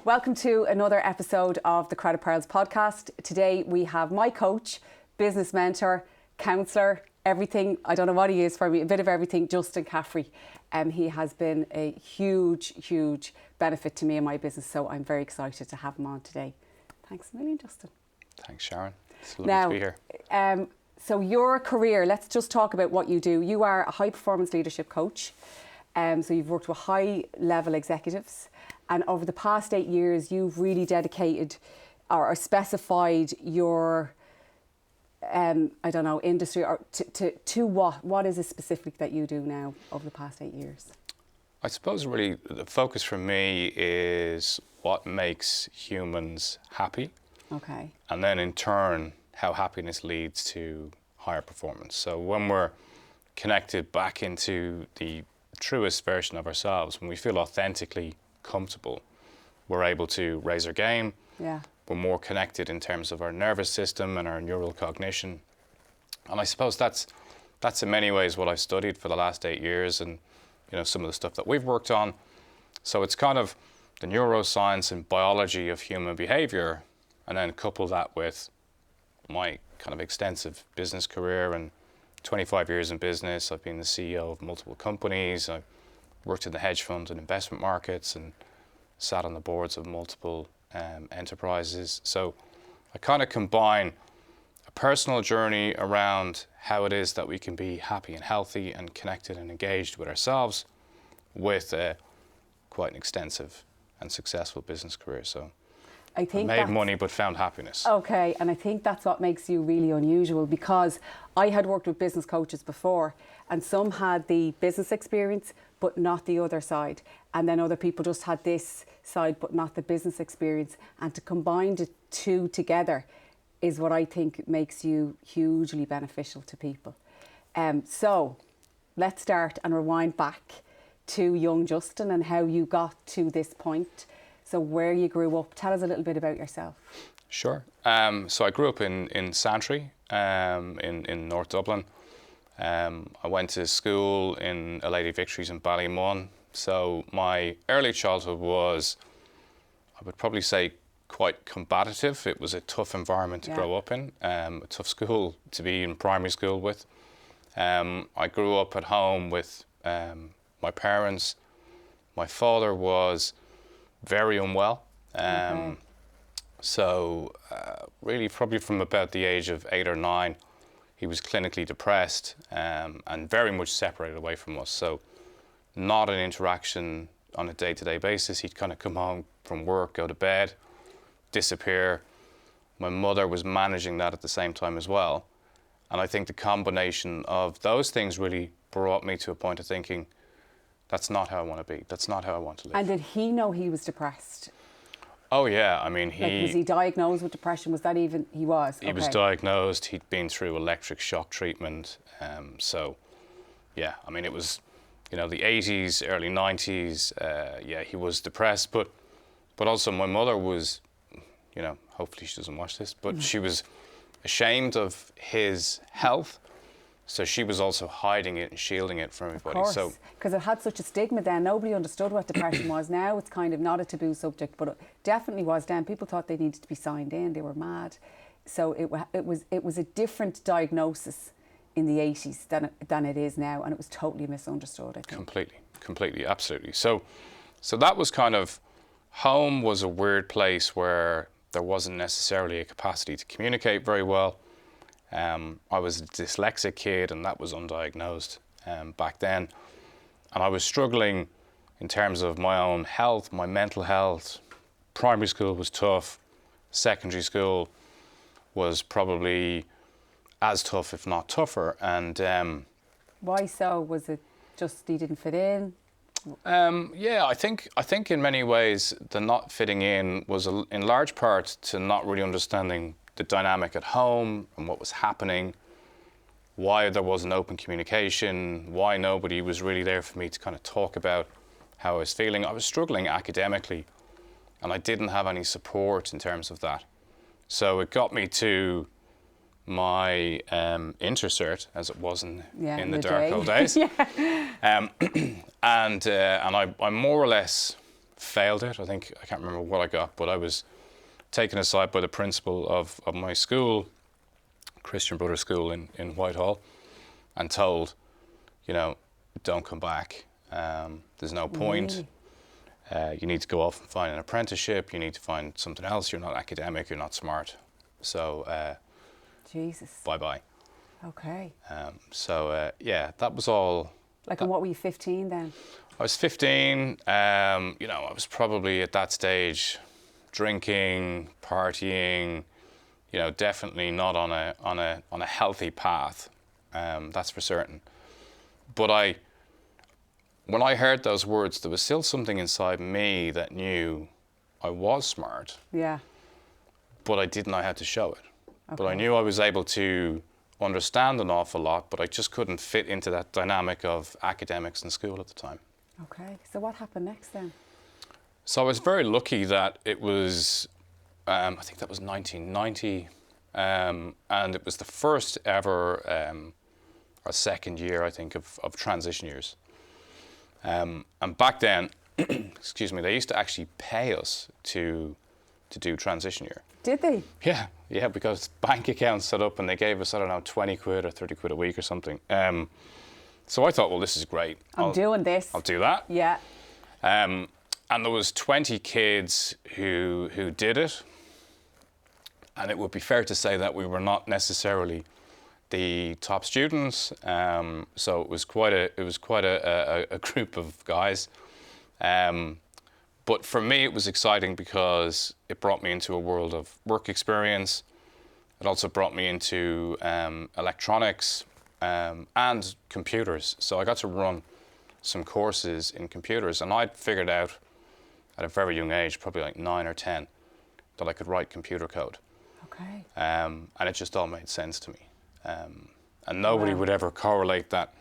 Welcome to another episode of the Credit Pearls podcast. Today we have my coach, business mentor, counsellor, everything. I don't know what he is for me, a bit of everything, Justin Caffrey. He has been a huge benefit to me and my business, so I'm very excited to have him on today. Thanks a million, Justin. Thanks, Sharon. It's lovely to be here. So your career, let's just talk about what you do. You are a high performance leadership coach. So you've worked with high level executives, and over the past 8 years you've really dedicated or specified your industry or to what is it specific that you do now over the past 8 years? I suppose really the focus for me is what makes humans happy. Okay. And then in turn how happiness leads to higher performance. So when we're connected back into the truest version of ourselves, when we feel authentically comfortable, we're able to raise our game. Yeah. We're more connected in terms of our nervous system and our neural cognition. And I suppose that's in many ways what I've studied for the last 8 years, and some of the stuff that we've worked on. So it's kind of the neuroscience and biology of human behavior, and then couple that with my kind of extensive business career and 25 years in business. I've been the CEO of multiple companies. I've worked in the hedge fund and investment markets and sat on the boards of multiple enterprises. So I kind of combine a personal journey around how it is that we can be happy and healthy and connected and engaged with ourselves with quite an extensive and successful business career. So I made money but found happiness. Okay, and I think that's what makes you really unusual, because I had worked with business coaches before, and some had the business experience but not the other side, and then other people just had this side but not the business experience, and to combine the two together is what I think makes you hugely beneficial to people. So let's start and rewind back to young Justin and how you got to this point. So where you grew up, tell us a little bit about yourself. Sure. So I grew up in Santry, in North Dublin. I went to school in A Lady Victories in Ballymun. So my early childhood was, I would probably say, quite combative. It was a tough environment to grow up in, a tough school to be in primary school with. I grew up at home with my parents. My father was very unwell. So really probably from about the age of 8 or 9, he was clinically depressed and very much separated away from us. So not an interaction on a day-to-day basis. He'd kind of come home from work, go to bed, disappear. My mother was managing that at the same time as well. And I think the combination of those things really brought me to a point of thinking, that's not how I want to be. That's not how I want to live. And did he know he was depressed? Oh yeah, I mean was he diagnosed with depression? Was that even, he was? He was diagnosed, he'd been through electric shock treatment. So yeah, I mean it was, the 80s, early 90s, he was depressed, but also my mother was, hopefully she doesn't watch this, but she was ashamed of his health. So she was also hiding it and shielding it from everybody. Of course, because it had such a stigma then. Nobody understood what depression was. Now it's kind of not a taboo subject, but it definitely was then. People thought they needed to be signed in. They were mad. So it was a different diagnosis in the 80s than it is now, and it was totally misunderstood, I think. Completely, absolutely. So that was kind of, home was a weird place where there wasn't necessarily a capacity to communicate very well. I was a dyslexic kid, and that was undiagnosed back then. And I was struggling in terms of my own health, my mental health. Primary school was tough. Secondary school was probably as tough, if not tougher. And why so? Was it just you didn't fit in? I think in many ways the not fitting in was in large part to not really understanding the dynamic at home and what was happening, why there wasn't open communication, why nobody was really there for me to kind of talk about how I was feeling. I was struggling academically, and I didn't have any support in terms of that. So it got me to my intercert, as it was in the dark old days. And I more or less failed it. I can't remember what I got, but I was taken aside by the principal of my school, Christian Brothers School in Whitehall, and told, you know, don't come back. There's no point. Really? You need to go off and find an apprenticeship. You need to find something else. You're not academic. You're not smart. So Jesus. bye-bye. Okay. Yeah, that was all. Like, and what were you, 15 then? I was 15. You know, I was probably at that stage drinking, partying. You know, definitely not on a healthy path. That's for certain. But when I heard those words, there was still something inside me that knew I was smart. Yeah. But I didn't know how to show it. Okay. But I knew I was able to understand an awful lot, but I just couldn't fit into that dynamic of academics in school at the time. Okay. So what happened next then? So I was very lucky that it was, I think that was 1990, and it was the first ever, or second year, I think, of transition years. And back then, excuse me, they used to actually pay us to do transition year. Did they? Yeah, because bank accounts set up and they gave us, I don't know, 20 quid or 30 quid a week or something. So I thought, well, this is great. I'm doing this. I'll do that. Yeah. And there was 20 kids who did it. And it would be fair to say that we were not necessarily the top students. So it was quite a group of guys. But for me, it was exciting because it brought me into a world of work experience. It also brought me into electronics and computers. So I got to run some courses in computers, and I'd figured out at a very young age, probably like 9 or 10, that I could write computer code. Okay. And it just all made sense to me. And nobody would ever correlate that.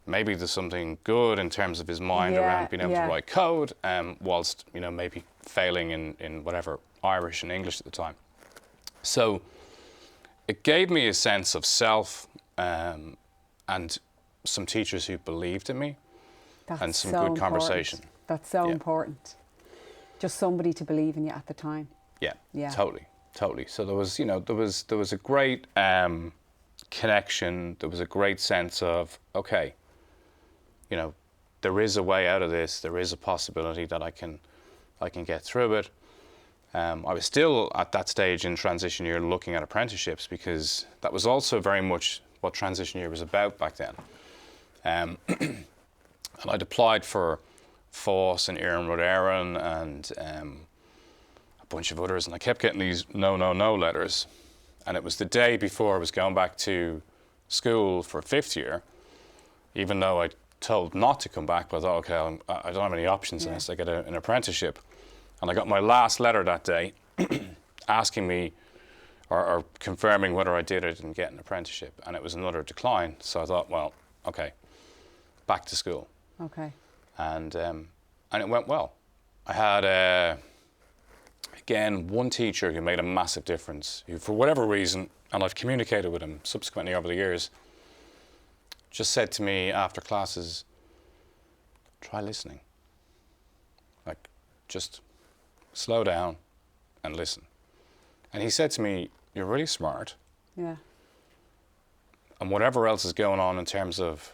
Maybe there's something good in terms of his mind around being able to write code, whilst, you know, maybe failing in whatever, Irish and English at the time. So it gave me a sense of self, and some teachers who believed in me. That's and some so good important. conversation. That's so important. Just somebody to believe in you at the time. Yeah. Totally. So there was, you know, there was a great connection. There was a great sense of, okay, you know, there is a way out of this. There is a possibility that I can get through it. I was still at that stage in transition year looking at apprenticeships, because that was also very much what transition year was about back then. And I'd applied for FOSS and Éireann Rud Éireann and a bunch of others, and I kept getting these no letters. And it was the day before I was going back to school for 5th year, even though I told not to come back, but I thought, okay, I don't have any options unless I get an apprenticeship. And I got my last letter that day asking me or confirming whether I did or didn't get an apprenticeship. And it was another decline. So I thought, well, okay, back to school. Okay. And it went well. I had, again, one teacher who made a massive difference, who for whatever reason, and I've communicated with him subsequently over the years, just said to me after classes, try listening. Like, just slow down and listen. And he said to me, you're really smart. Yeah. And whatever else is going on in terms of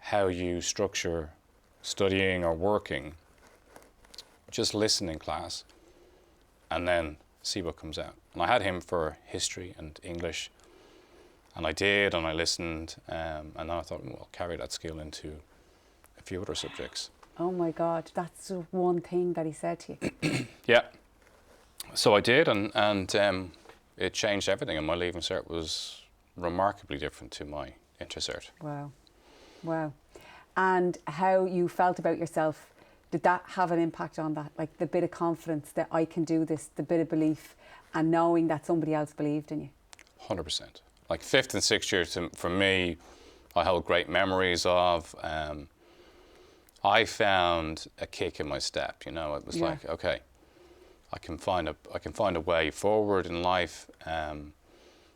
how you structure studying or working, just listen in class and then see what comes out. And I had him for history and English, and I did, and I listened, and then I thought, well, carry that skill into a few other subjects. Oh my God, that's the one thing that he said to you. Yeah. So I did, and it changed everything, and my Leaving Cert was remarkably different to my Intercert. Wow. And how you felt about yourself, did that have an impact on that? Like the bit of confidence that I can do this, the bit of belief, and knowing that somebody else believed in you? 100%. Like 5th and 6th year, for me, I held great memories of. I found a kick in my step. You know, it was like, okay, I can find a way forward in life.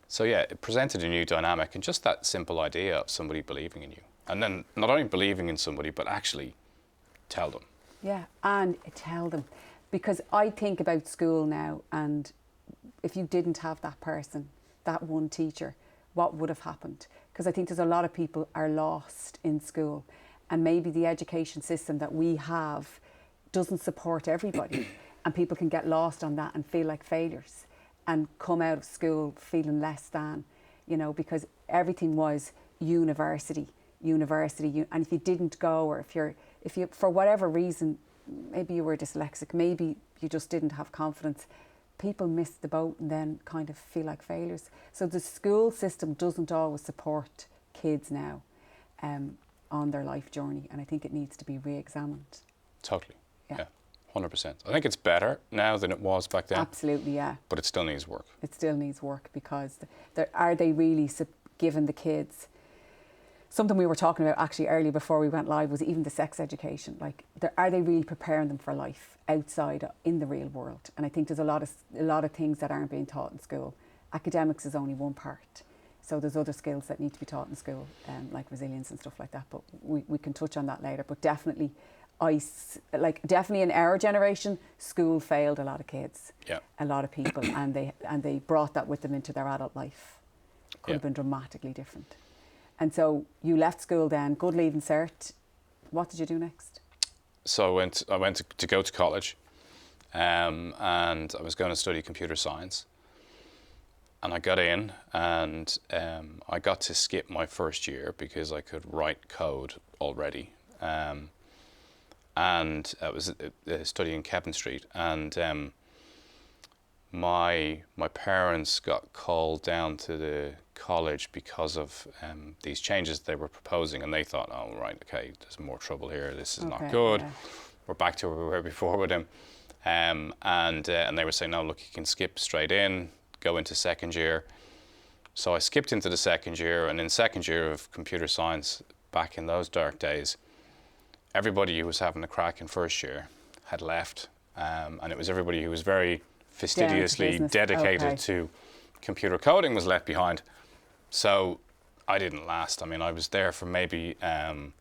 So yeah, it presented a new dynamic, and just that simple idea of somebody believing in you, and then not only believing in somebody, but actually tell them. Yeah, and tell them. Because I think about school now, and if you didn't have that person, that one teacher, what would have happened? Because I think there's a lot of people are lost in school, and maybe the education system that we have doesn't support everybody, and people can get lost on that and feel like failures and come out of school feeling less than, you know, because everything was university, and if you didn't go, or if you for whatever reason, maybe you were dyslexic, maybe you just didn't have confidence, people miss the boat and then kind of feel like failures. So the school system doesn't always support kids now on their life journey, and I think it needs to be re-examined. Totally. Yeah. 100%. I think it's better now than it was back then. Absolutely, yeah. But it still needs work. It still needs work, because are they really giving the kids... Something we were talking about actually earlier before we went live was even the sex education. Like, are they really preparing them for life outside in the real world? And I think there's a lot of things that aren't being taught in school. Academics is only one part. So there's other skills that need to be taught in school, like resilience and stuff like that. But we can touch on that later. But definitely, definitely in our generation, school failed a lot of kids, a lot of people, and they brought that with them into their adult life. Could have been dramatically different. And so you left school then, good leaving cert. What did you do next? So I went to go to college, and I was going to study computer science. And I got in, and I got to skip my first year because I could write code already. And I was studying Kevin Street, and my parents got called down to the college because of these changes they were proposing, and they thought, oh right, okay, there's more trouble here, this is not good, we're back to where we were before with him, and they were saying, no, look, you can skip straight in, go into second year. So I skipped into the second year, and in second year of computer science, back in those dark days, everybody who was having a crack in first year had left, and it was everybody who was very fastidiously dedicated to computer coding was left behind. So I didn't last. I mean, I was there for maybe, I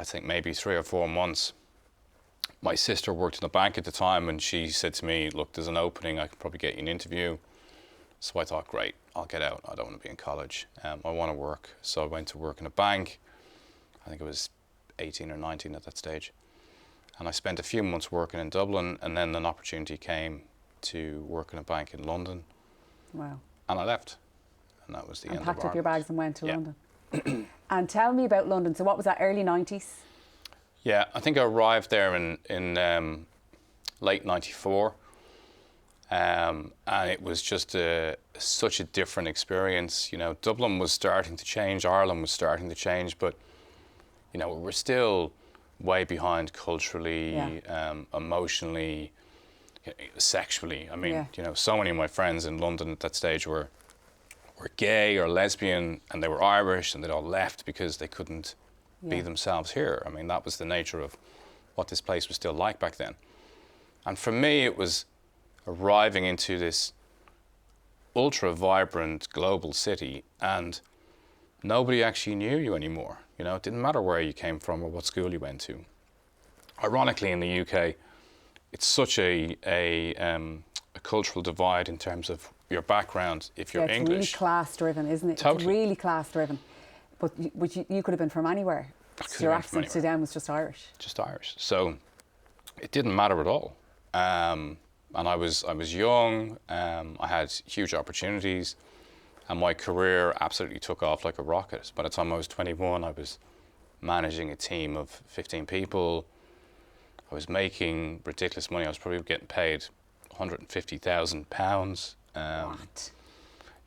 think maybe 3 or 4 months. My sister worked in a bank at the time, and she said to me, look, there's an opening, I could probably get you an interview. So I thought, great, I'll get out. I don't want to be in college. I want to work. So I went to work in a bank. I think it was 18 or 19 at that stage. And I spent a few months working in Dublin, and then an opportunity came to work in a bank in London. Wow. And I left. And that was the end of Packed up Ireland. your bags and went to London. And tell me about London. So what was that, early 90s? Yeah, I think I arrived there in late 94. And it was just such a different experience. You know, Dublin was starting to change, Ireland was starting to change, but, you know, we're still way behind culturally, emotionally, sexually. I mean, you know, so many of my friends in London at that stage were gay or lesbian, and they were Irish, and they'd all left because they couldn't be themselves here. I mean, that was the nature of what this place was still like back then. And for me, it was arriving into this ultra vibrant global city, and nobody actually knew you anymore. You know, it didn't matter where you came from or what school you went to. Ironically, in the UK, it's such a cultural divide in terms of your background. If you're English, it's really class-driven, isn't it? Totally. It's really class-driven. But you could have been from anywhere. Your accent to them was just Irish. Just Irish. So it didn't matter at all. And I was young. I had huge opportunities, and my career absolutely took off like a rocket. By the time I was 21, I was managing a team of 15 people. I was making ridiculous money. I was probably getting paid £150,000. What?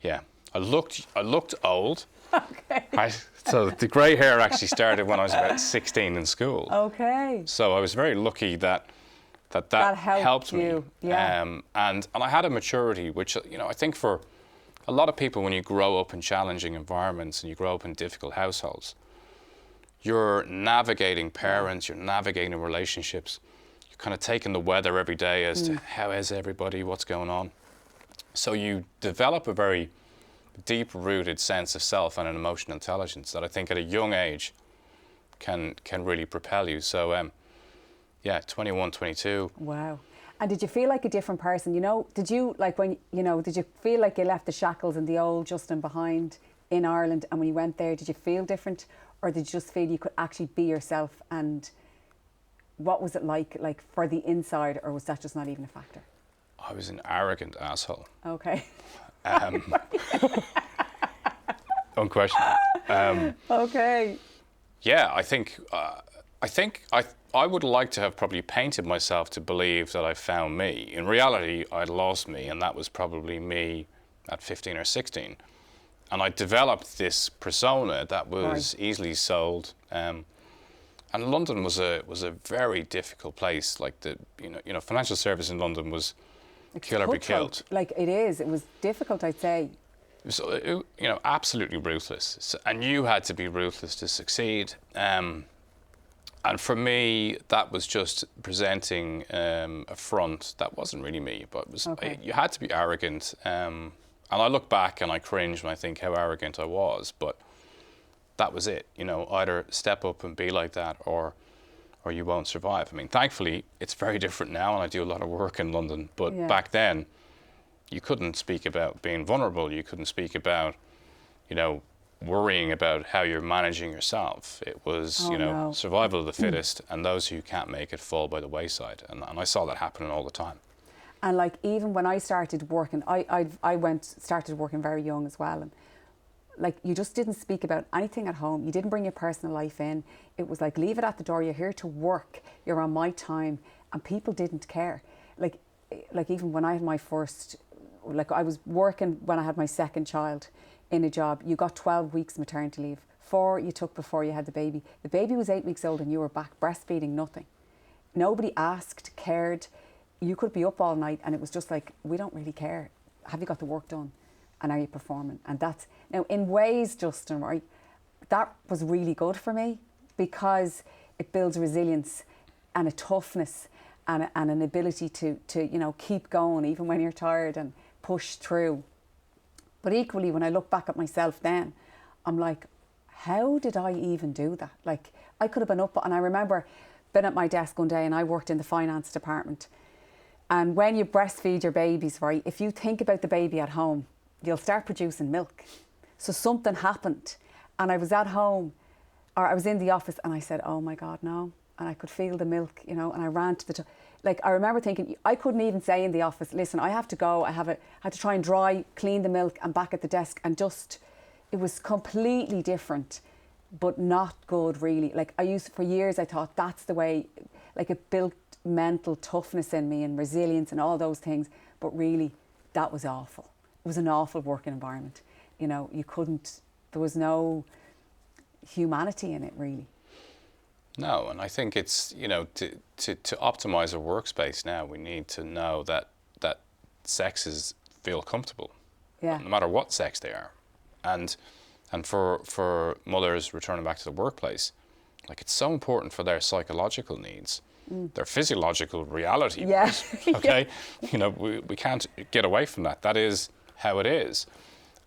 Yeah, I looked old. Okay. So the grey hair actually started when I was about 16 in school. Okay. So I was very lucky that helped me. You. Yeah. And I had a maturity, which, you know, I think for a lot of people, when you grow up in challenging environments and you grow up in difficult households, you're navigating parents, you're navigating relationships, you're kind of taking the weather every day as to how is everybody, what's going on. So you develop a very deep-rooted sense of self and an emotional intelligence that I think at a young age can really propel you. So Yeah, 21, 22. Wow. And did you feel like a different person? You know, did you, like when, you know, did you feel like you left the shackles and the old Justin behind in Ireland, and when you went there, did you feel different, or did you just feel you could actually be yourself? And what was it like for the inside, or was that just not even a factor? I was an arrogant asshole. Okay. Unquestionably. Okay. Yeah, I think I would like to have probably painted myself to believe that I found me. In reality, I'd lost me, and that was probably me at 15 or 16. And I developed this persona that was easily sold. And London was a very difficult place. Like financial service in London was kill or be killed. Like it is. It was difficult, I'd say. So, absolutely ruthless. So, and you had to be ruthless to succeed. And for me, that was just presenting a front that wasn't really me, but it was, you had to be arrogant. And I look back and I cringe when I think how arrogant I was, but that was it. Either step up and be like that, or you won't survive. I mean, thankfully, it's very different now, and I do a lot of work in London. But back then, you couldn't speak about being vulnerable. You couldn't speak about, worrying about how you're managing yourself. It was, survival of the fittest, and those who can't make it fall by the wayside. And I saw that happening all the time. And like, even when I started working, I started working very young as well. And like, you just didn't speak about anything at home. You didn't bring your personal life in. It was like, leave it at the door. You're here to work. You're on my time. And people didn't care. Like even when I had my first, like I was working when I had my second child in a job, you got 12 weeks maternity leave. 4 you took before you had the baby. The baby was 8 weeks old and you were back breastfeeding, nothing. Nobody asked, cared. You could be up all night and it was just like, we don't really care. Have you got the work done? And are you performing? And that's, now in ways, Justin, right, that was really good for me, because it builds resilience and a toughness and an ability to keep going even when you're tired and push through. But equally, when I look back at myself then, I'm like, how did I even do that? Like, I could have been up, and I remember being at my desk one day, and I worked in the finance department. And when you breastfeed your babies, right, if you think about the baby at home, you'll start producing milk. So something happened, and I was at home, or I was in the office, and I said, oh my God, no. And I could feel the milk, and I ran to the like, I remember thinking, I couldn't even say in the office, listen, I have to go, I had to try and clean the milk and back at the desk, and just, it was completely different, but not good really. Like, for years I thought that's the way, like, it built mental toughness in me and resilience and all those things, but really that was awful. It was an awful working environment. You couldn't, there was no humanity in it really. No, and I think it's, to optimize a workspace now, we need to know that sexes feel comfortable, no matter what sex they are. And for mothers returning back to the workplace, like, it's so important for their psychological needs, their physiological reality. Yeah. Okay? We can't get away from that. That is how it is.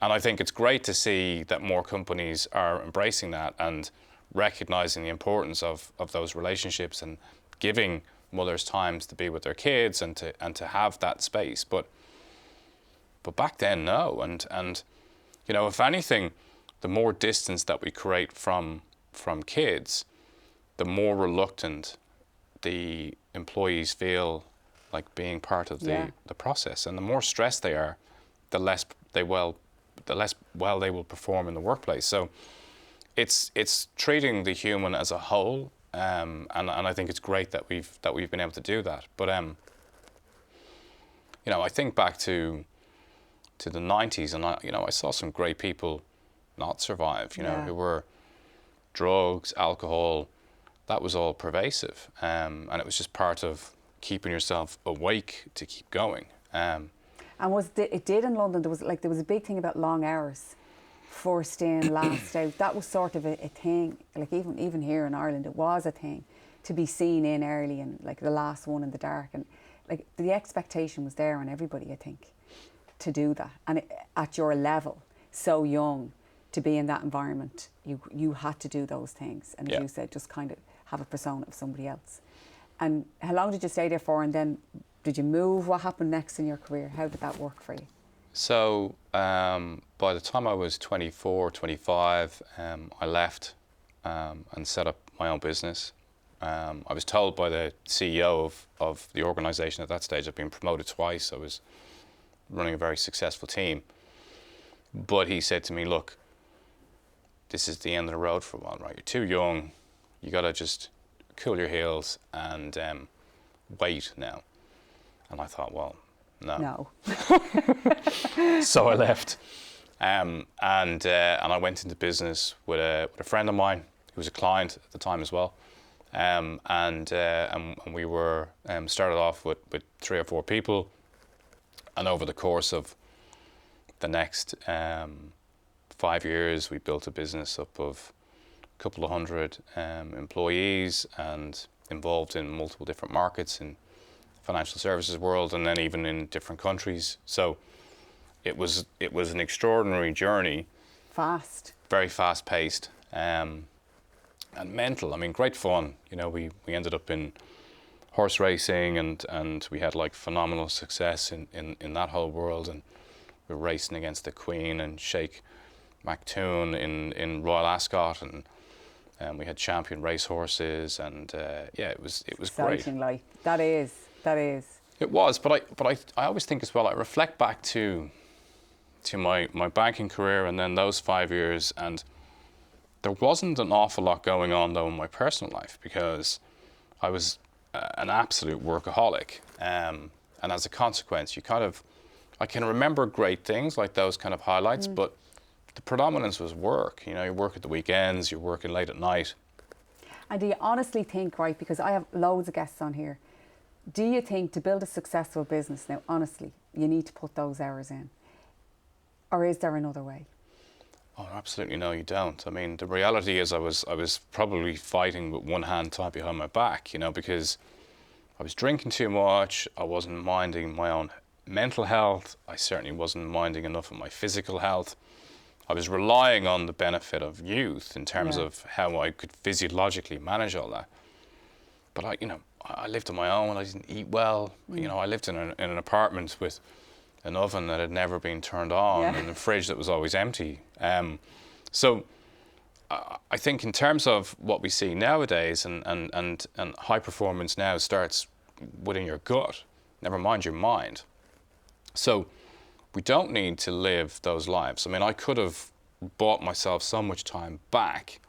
And I think it's great to see that more companies are embracing that and recognizing the importance of those relationships and giving mothers times to be with their kids and to have that space. But back then, no. And if anything, the more distance that we create from kids, the more reluctant the employees feel like being part of the process. And the more stressed they are, the less well they will perform in the workplace. So it's treating the human as a whole, and I think it's great that we've been able to do that. But I think back to the 90s, and I saw some great people not survive. Who were drugs, alcohol, that was all pervasive, and it was just part of keeping yourself awake to keep going. And it did in London. There was a big thing about long hours. First in, last out. That was sort of a thing. Like, even here in Ireland, it was a thing to be seen in early and like the last one in the dark. And like, the expectation was there on everybody, I think, to do that. And at your level, so young, to be in that environment, you had to do those things. And as you said, just kind of have a persona of somebody else. And how long did you stay there for? And then did you move? What happened next in your career? How did that work for you? So by the time I was 24, 25, I left and set up my own business. I was told by the CEO of the organisation at that stage, I'd been promoted twice. I was running a very successful team. But he said to me, look, this is the end of the road for a while, right? You're too young. You got to just cool your heels and wait now. And I thought, well, no. So I left. And I went into business with a friend of mine who was a client at the time as well. And we were started off with 3 or 4 people. And over the course of the next 5 years, we built a business up of a couple of hundred employees and involved in multiple different markets in financial services world, and then even in different countries. So it was an extraordinary journey. Fast. Very fast paced, and mental. I mean, great fun. You know, we ended up in horse racing, and we had like phenomenal success in that whole world, and we were racing against the Queen and Sheikh Maktoum in Royal Ascot, and we had champion racehorses, and it was exciting great. Life. That is. It was, but I always think as well. I reflect back to my banking career and then those 5 years, and there wasn't an awful lot going on though in my personal life because I was an absolute workaholic, and as a consequence, I can remember great things like those kind of highlights, but the predominance was work. You know, you work at the weekends, you're working late at night. And do you honestly think, right, because I have loads of guests on here, do you think to build a successful business now, honestly, you need to put those hours in? Or is there another way? Oh, absolutely no, you don't. I mean, the reality is I was probably fighting with one hand tied behind my back, you know, because I was drinking too much, I wasn't minding my own mental health, I certainly wasn't minding enough of my physical health. I was relying on the benefit of youth in terms of how I could physiologically manage all that. But I lived on my own, I didn't eat well. You know, I lived in an apartment with an oven that had never been turned on and a fridge that was always empty. So I think in terms of what we see nowadays, and high performance now starts within your gut, never mind your mind. So we don't need to live those lives. I mean, I could have bought myself so much time back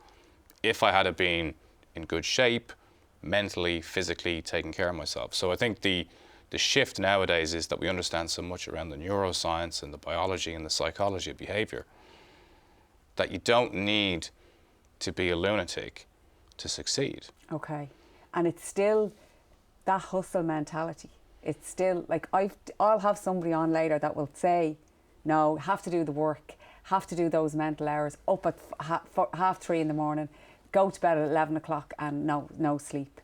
if I had been in good shape, mentally, physically, taking care of myself. So I think the shift nowadays is that we understand so much around the neuroscience and the biology and the psychology of behavior that you don't need to be a lunatic to succeed. Okay. And it's still that hustle mentality. It's still like I'll have somebody on later that will say, no, have to do the work, have to do those mental hours, up at 3:30 in the morning, go to bed at 11 o'clock and no sleep.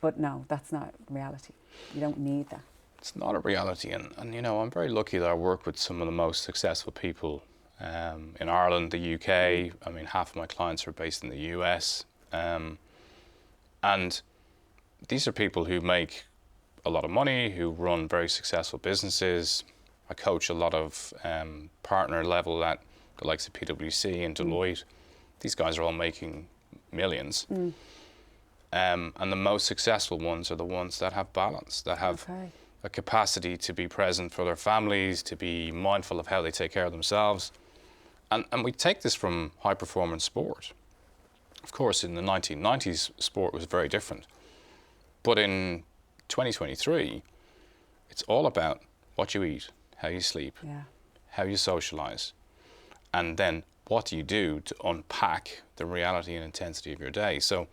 But no, that's not reality. You don't need that. It's not a reality. And you know, I'm very lucky that I work with some of the most successful people in Ireland, the UK. I mean, half of my clients are based in the US. And these are people who make a lot of money, who run very successful businesses. I coach a lot of partner level at the likes of PwC and Deloitte. These guys are all making millions. And the most successful ones are the ones that have balance, that have a capacity to be present for their families, to be mindful of how they take care of themselves. And we take this from high performance sport. Of course, in the 1990s, sport was very different. But in 2023, it's all about what you eat, how you sleep, how you socialize, and then what do you do to unpack the reality and intensity of your day. So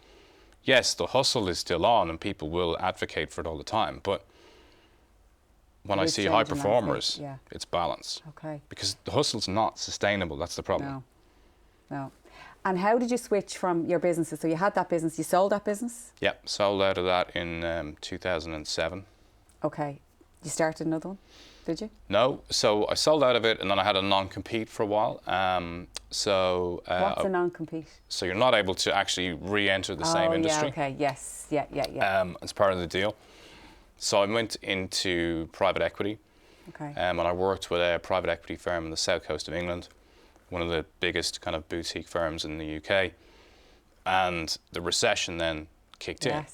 yes, the hustle is still on and people will advocate for it all the time, but when I see high performers, it's balance. Okay. Because the hustle's not sustainable, that's the problem. No. And how did you switch from your businesses? So you had that business, you sold that business? Yeah, sold out of that in 2007. Okay. You started another one? did you? No, so I sold out of it, and then I had a non-compete for a while. What's a non-compete? So you're not able to actually re-enter the same industry. Yeah, okay, yes, yeah. As part of the deal. So I went into private equity. Okay. And I worked with a private equity firm in the south coast of England, one of the biggest kind of boutique firms in the UK. And the recession then kicked in.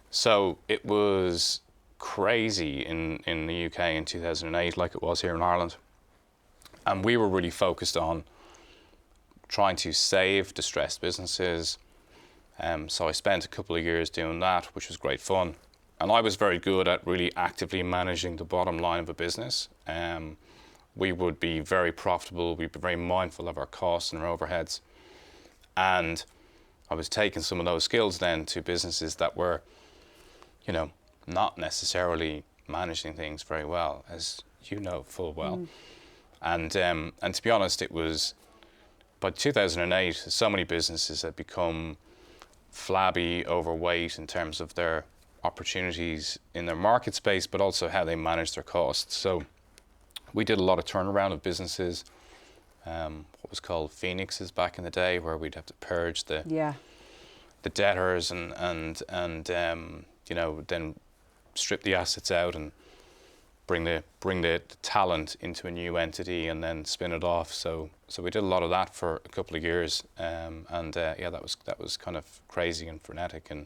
So it was crazy in the UK in 2008, like it was here in Ireland. And we were really focused on trying to save distressed businesses. So I spent a couple of years doing that, which was great fun. And I was very good at really actively managing the bottom line of a business. We would be very profitable. We'd be very mindful of our costs and our overheads. And I was taking some of those skills then to businesses that were, you know, not necessarily managing things very well, as you know full well. And to be honest, it was by 2008, so many businesses had become flabby, overweight in terms of their opportunities in their market space, but also how they manage their costs. So we did a lot of turnaround of businesses, what was called phoenixes back in the day, where we'd have to purge the debtors and you know, then strip the assets out and bring the talent into a new entity and then spin it off. So we did a lot of that for a couple of years, yeah, that was kind of crazy and frenetic and.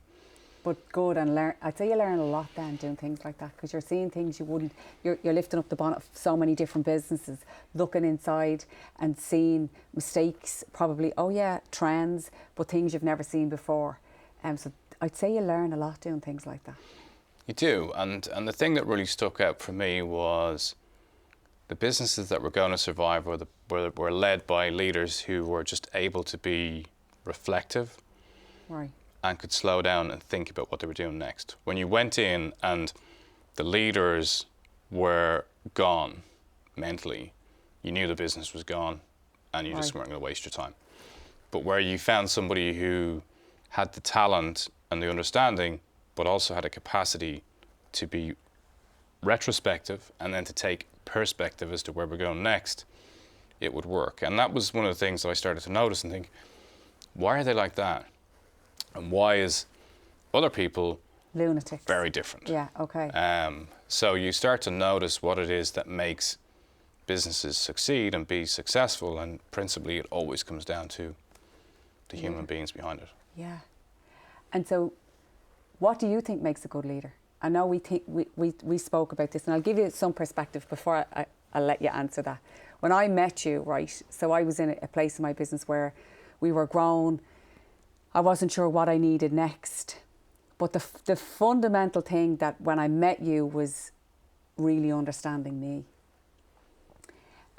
But good, and I'd say you learn a lot then doing things like that, because you're seeing things you wouldn't. You're lifting up the bonnet of so many different businesses, looking inside and seeing mistakes, probably trends, but things you've never seen before. So I'd say you learn a lot doing things like that. You do, and the thing that really stuck out for me was the businesses that were going to survive were led by leaders who were just able to be reflective, right, and could slow down and think about what they were doing next. When you went in and the leaders were gone mentally, you knew the business was gone, and you just weren't going to waste your time. But where you found somebody who had the talent and the understanding, but also had a capacity to be retrospective and then to take perspective as to where we're going next, it would work. And that was one of the things that I started to notice and think, why are they like that? And why is other people lunatics very different? Yeah, okay. So you start to notice what it is that makes businesses succeed and be successful, and principally it always comes down to the human beings behind it. Yeah. And so what do you think makes a good leader? I know we spoke about this, and I'll give you some perspective before I'll let you answer that. When I met you, right, so I was in a place in my business where we were grown. I wasn't sure what I needed next. But the fundamental thing that when I met you was really understanding me.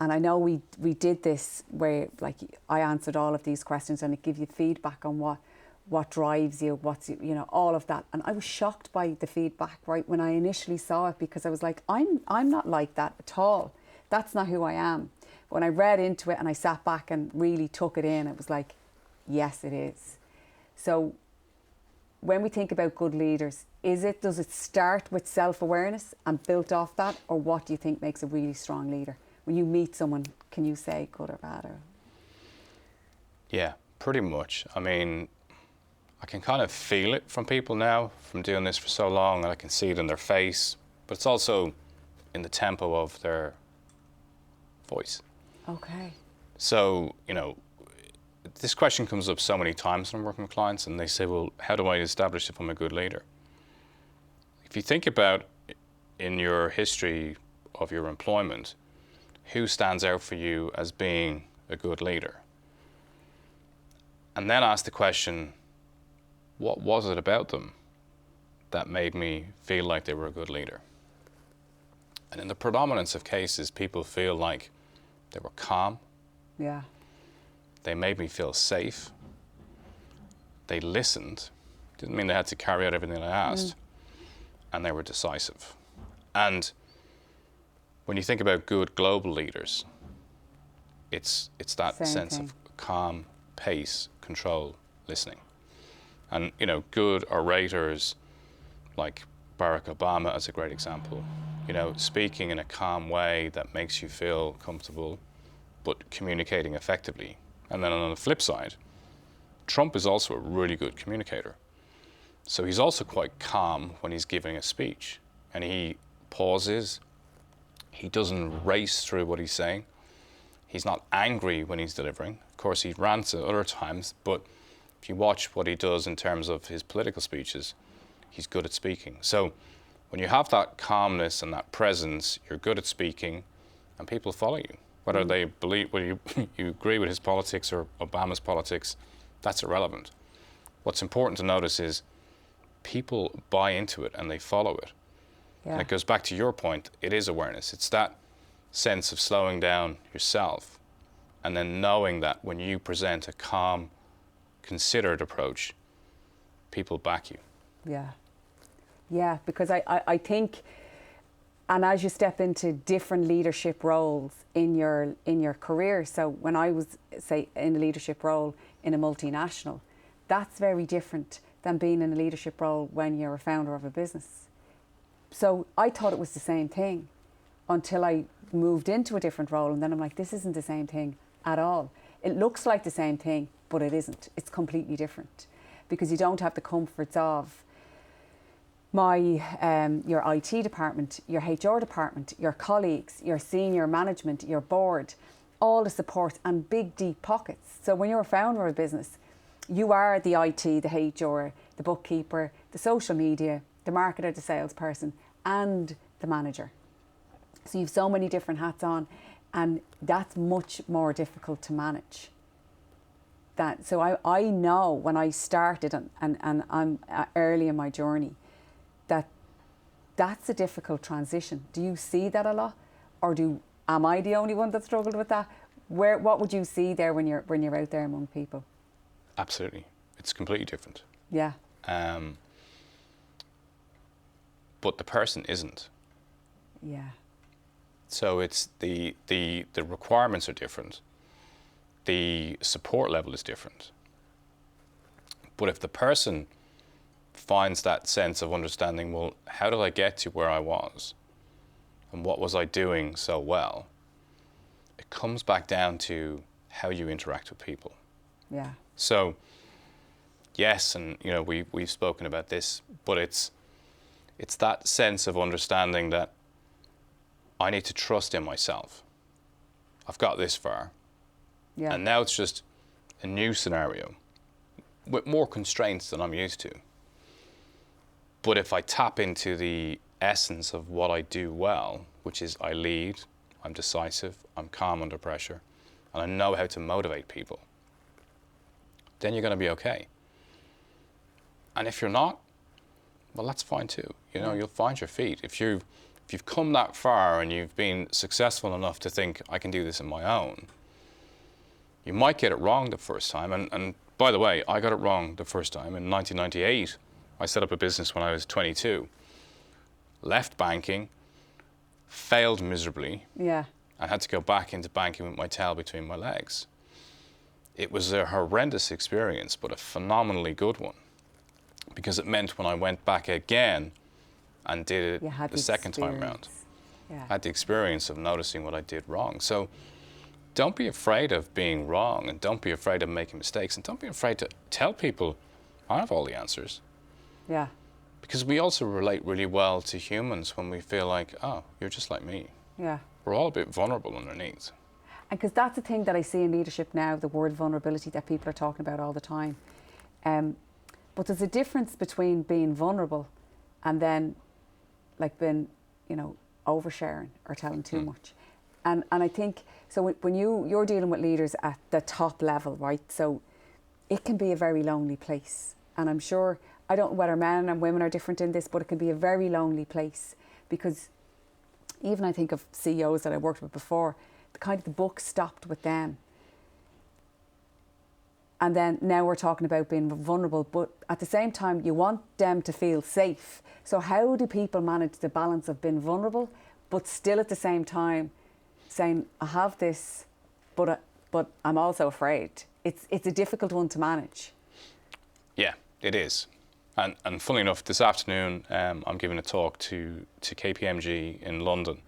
And I know we did this where, like, I answered all of these questions and it gave you feedback on what drives you, what's, you know, all of that. And I was shocked by the feedback, right, when I initially saw it, because I was like, I'm not like that at all. That's not who I am. When I read into it and I sat back and really took it in, it was like, yes, it is. So when we think about good leaders, does it start with self-awareness and built off that, or what do you think makes a really strong leader? When you meet someone, can you say good or bad? Or? Yeah, pretty much. I mean, I can kind of feel it from people now, from doing this for so long, and I can see it in their face, but it's also in the tempo of their voice. Okay. So, you know, this question comes up so many times when I'm working with clients, and they say, well, how do I establish if I'm a good leader? If you think about in your history of your employment, who stands out for you as being a good leader? And then ask the question, what was it about them that made me feel like they were a good leader? And in the predominance of cases, people feel like they were calm. Yeah. They made me feel safe. They listened. Didn't mean they had to carry out everything I asked. And they were decisive. And when you think about good global leaders, it's that sense of calm, pace, control, listening. And, you know, good orators like Barack Obama as a great example. You know, speaking in a calm way that makes you feel comfortable, but communicating effectively. And then on the flip side, Trump is also a really good communicator. So he's also quite calm when he's giving a speech. And he pauses. He doesn't race through what he's saying. He's not angry when he's delivering. Of course, he rants at other times, but if you watch what he does in terms of his political speeches, he's good at speaking. So when you have that calmness and that presence, you're good at speaking, and people follow you. Whether they believe, whether you agree with his politics or Obama's politics, that's irrelevant. What's important to notice is people buy into it and they follow it. Yeah. And it goes back to your point, it is awareness. It's that sense of slowing down yourself and then knowing that when you present a calm, considered approach, people back you. Yeah. Yeah, because I think, and as you step into different leadership roles in your career, so when I was, say, in a leadership role in a multinational, that's very different than being in a leadership role when you're a founder of a business. So I thought it was the same thing until I moved into a different role, and then I'm like, this isn't the same thing at all. It looks like the same thing, but it isn't. It's completely different because you don't have the comforts of your IT department, your HR department, your colleagues, your senior management, your board, all the support and big deep pockets. So when you're a founder of a business, you are the IT, the HR, the bookkeeper, the social media, the marketer, the salesperson, and the manager. So you have so many different hats on, and that's much more difficult to manage. So I know when I started and I'm early in my journey, that's a difficult transition. Do you see that a lot, or am I the only one that struggled with that? What would you see there when you're out there among people? Absolutely, it's completely different. Yeah. But the person isn't. Yeah. So it's the requirements are different. The support level is different. But if the person finds that sense of understanding, well, how did I get to where I was? And what was I doing so well? It comes back down to how you interact with people. Yeah. So, yes, and you know, we've spoken about this, but it's that sense of understanding that I need to trust in myself. I've got this far. Yeah. And now it's just a new scenario with more constraints than I'm used to. But if I tap into the essence of what I do well, which is I lead, I'm decisive, I'm calm under pressure, and I know how to motivate people, then you're going to be okay. And if you're not, well, that's fine too. You know, you'll find your feet. If you've come that far and you've been successful enough to think, I can do this on my own, you might get it wrong the first time. And by the way, I got it wrong the first time. In 1998, I set up a business when I was 22. Left banking, failed miserably. Yeah. I had to go back into banking with my tail between my legs. It was a horrendous experience, but a phenomenally good one. Because it meant when I went back again and did it the second time round, I had the experience of noticing what I did wrong. So don't be afraid of being wrong, and don't be afraid of making mistakes, and don't be afraid to tell people, I have all the answers. Yeah. Because we also relate really well to humans when we feel like, oh, you're just like me. Yeah. We're all a bit vulnerable underneath. And because that's the thing that I see in leadership now, the word vulnerability that people are talking about all the time. But there's a difference between being vulnerable and then like being, oversharing or telling too much. And I think, so when you're dealing with leaders at the top level, right? So it can be a very lonely place. And I'm sure, I don't know whether men and women are different in this, but it can be a very lonely place because even I think of CEOs that I worked with before, the book stopped with them. And then now we're talking about being vulnerable, but at the same time, you want them to feel safe. So how do people manage the balance of being vulnerable, but still at the same time saying, I have this, but I'm also afraid. It's a difficult one to manage. Yeah, it is. And funnily enough, this afternoon I'm giving a talk to KPMG in London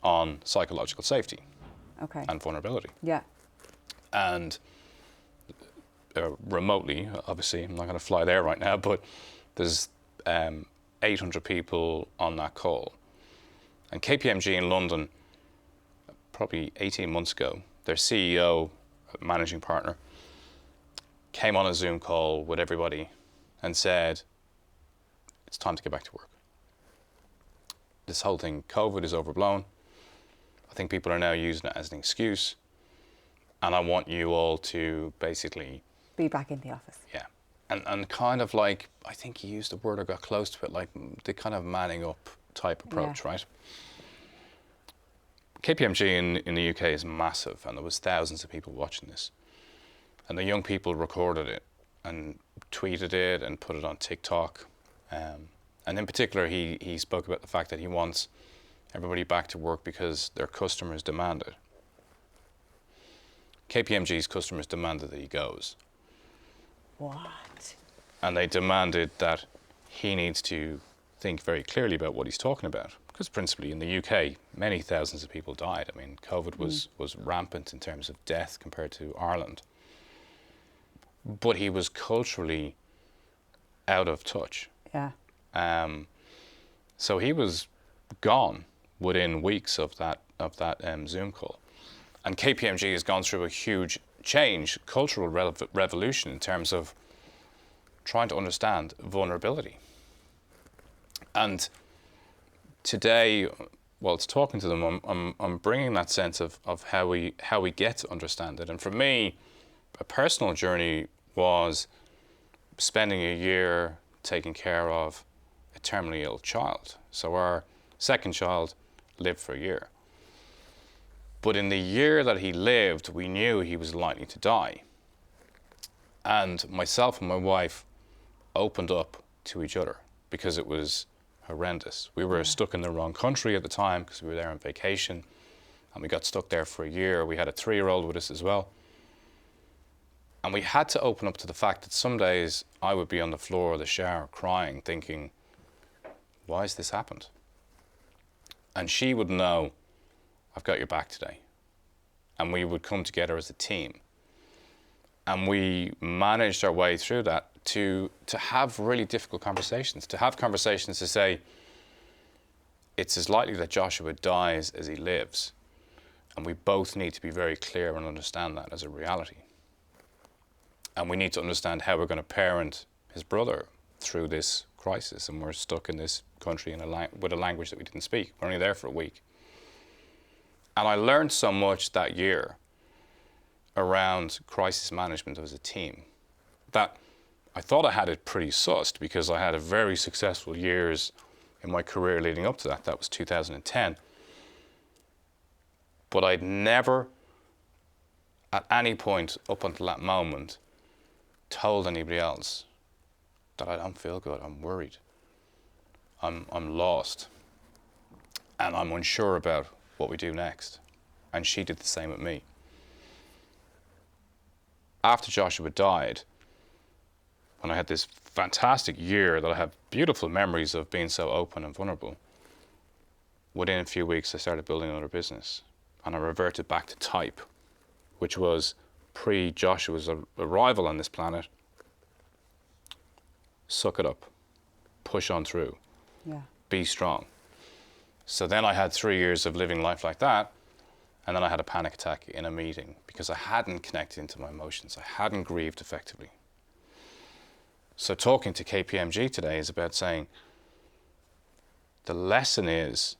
on psychological safety and vulnerability. Yeah. And remotely, obviously, I'm not going to fly there right now, but there's 800 people on that call. And KPMG in London, probably 18 months ago, their CEO, managing partner, came on a Zoom call with everybody and said, it's time to get back to work. This whole thing, COVID, is overblown. I think people are now using it as an excuse. And I want you all to basically... be back in the office. Yeah. And kind of like, I think he used the word or got close to it, like the kind of manning up type approach, right? KPMG in the UK is massive, and there was thousands of people watching this. And the young people recorded it and tweeted it and put it on TikTok. And in particular, he spoke about the fact that he wants everybody back to work because their customers demand it. KPMG's customers demanded that he goes. What? And they demanded that he needs to think very clearly about what he's talking about. Because principally in the UK, many thousands of people died. I mean, COVID was rampant in terms of death compared to Ireland. But he was culturally out of touch. Yeah. So he was gone within weeks of that Zoom call. And KPMG has gone through a huge change, cultural revolution in terms of trying to understand vulnerability. And today, whilst talking to them, I'm bringing that sense of how we get to understand it. And for me, a personal journey was spending a year taking care of a terminally ill child. So our second child lived for a year. But in the year that he lived, we knew he was likely to die. And myself and my wife opened up to each other because it was horrendous. We were stuck in the wrong country at the time because we were there on vacation, and we got stuck there for a year. We had a 3-year-old with us as well. And we had to open up to the fact that some days I would be on the floor of the shower crying, thinking, why has this happened? And she would know, I've got your back today. And we would come together as a team. And we managed our way through that to have really difficult conversations, to have conversations to say, it's as likely that Joshua dies as he lives. And we both need to be very clear and understand that as a reality. And we need to understand how we're going to parent his brother through this crisis. And we're stuck in this country with a language that we didn't speak. We're only there for a week. And I learned so much that year around crisis management as a team that I thought I had it pretty sussed because I had a very successful years in my career leading up to that. That was 2010. But I'd never, at any point up until that moment, told anybody else that I don't feel good, I'm worried, I'm lost, and I'm unsure about what we do next. And she did the same with me. After Joshua died, when I had this fantastic year that I have beautiful memories of being so open and vulnerable, within a few weeks I started building another business, and I reverted back to type, which was pre-Joshua's arrival on this planet. Suck it up, push on through, be strong. So then I had 3 years of living life like that, and then I had a panic attack in a meeting because I hadn't connected into my emotions. I hadn't grieved effectively. So talking to KPMG today is about saying the lesson is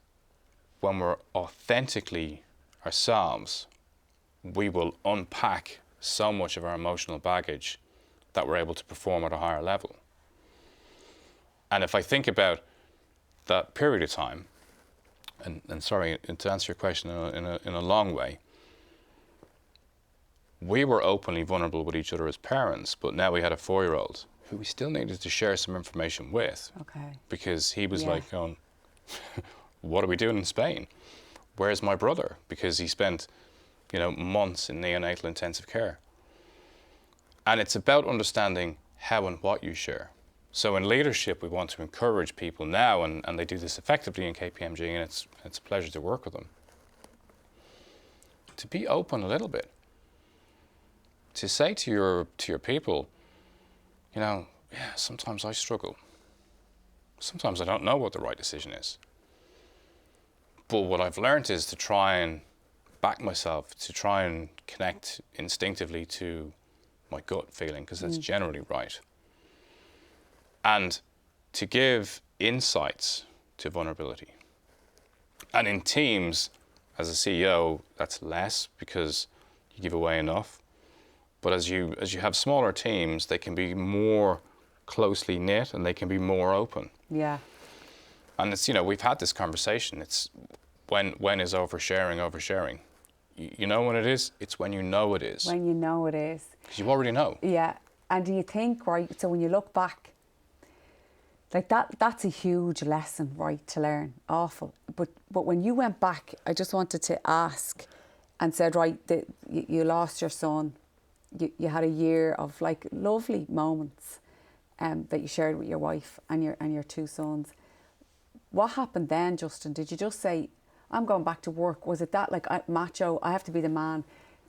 when we're authentically ourselves, we will unpack so much of our emotional baggage that we're able to perform at a higher level. And if I think about that period of time, and sorry, to answer your question in a long way, we were openly vulnerable with each other as parents, but now we had a 4-year-old who we still needed to share some information with. Okay. Because he was like going, what are we doing in Spain? Where's my brother? Because he spent, months in neonatal intensive care. And it's about understanding how and what you share. So in leadership, we want to encourage people now, and they do this effectively in KPMG, and it's a pleasure to work with them, to be open a little bit, to say to your people, you know, yeah, sometimes I struggle. Sometimes I don't know what the right decision is. But what I've learned is to try and back myself, to try and connect instinctively to my gut feeling, because that's generally right. And to give insights to vulnerability. And in teams, as a CEO, that's less because you give away enough. But as you have smaller teams, they can be more closely knit and they can be more open. Yeah. And it's, you know, we've had this conversation. It's when is oversharing? You know when it is? It's when you know it is. When you know it is. Because you already know. Yeah. And do you think, right, so when you look back, like that's a huge lesson, right, to learn. Awful. But when you went back, I just wanted to ask and said, right, you lost your son. You had a year of like lovely moments that you shared with your wife and your two sons. What happened then, Justin? Did you just say, I'm going back to work? Was it that like macho, I have to be the man,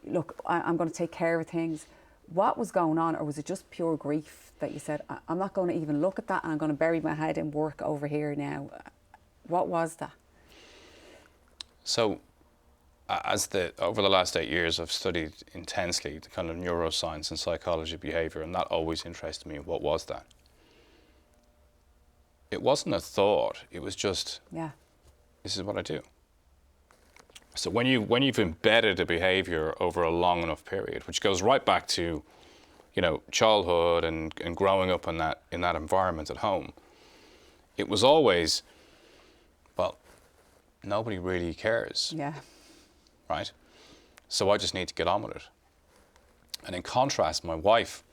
look, I'm going to take care of things? What was going on? Or was it just pure grief that you said, I'm not going to even look at that and I'm going to bury my head in work over here now? What was that? So over the last 8 years, I've studied intensely the kind of neuroscience and psychology of behavior, and that always interested me. What was that? It wasn't a thought. It was just, this is what I do. So when you've embedded a behavior over a long enough period, which goes right back to, you know, childhood and growing up in that environment at home, it was always, well, nobody really cares. Yeah. Right? So I just need to get on with it. And in contrast, my wife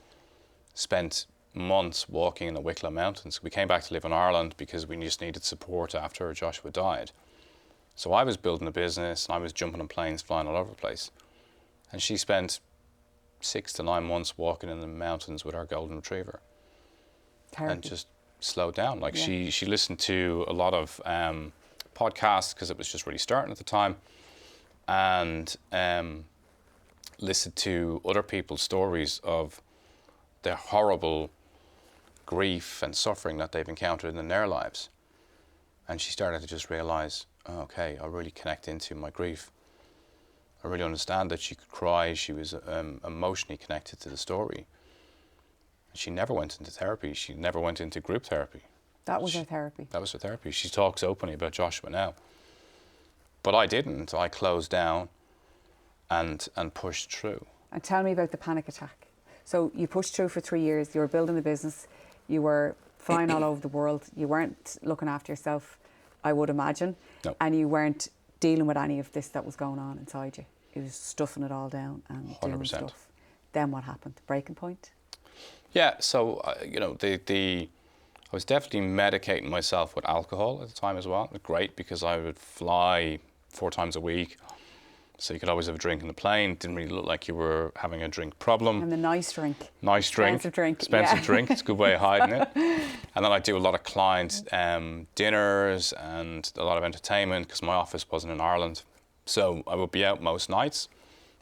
spent months walking in the Wicklow Mountains. We came back to live in Ireland because we just needed support after Joshua died. So I was building a business and I was jumping on planes, flying all over the place. And she spent 6 to 9 months walking in the mountains with our golden retriever. Terrible. And just slowed down. Like she listened to a lot of podcasts because it was just really starting at the time. And listened to other people's stories of their horrible grief and suffering that they've encountered in their lives. And she started to just realize, oh, okay, I really connect into my grief. I really understand that she could cry. She was emotionally connected to the story. She never went into therapy. She never went into group therapy. That was her therapy. That was her therapy. She talks openly about Joshua now. But I didn't. I closed down and pushed through. And tell me about the panic attack. So you pushed through for 3 years. You were building a business. You were flying all over the world. You weren't looking after yourself, I would imagine. No. And you weren't dealing with any of this that was going on inside you. You were stuffing it all down and 100%. doing stuff. Then what happened? Breaking point? Yeah. So you know, I was definitely medicating myself with alcohol at the time as well. It was great because I would fly 4 times a week. So you could always have a drink in the plane. It didn't really look like you were having a drink problem. And the nice drink. Nice drink. Expensive drink. Expensive drink. It's a good way of hiding it. And then I do a lot of client dinners and a lot of entertainment because my office wasn't in Ireland. So I would be out most nights.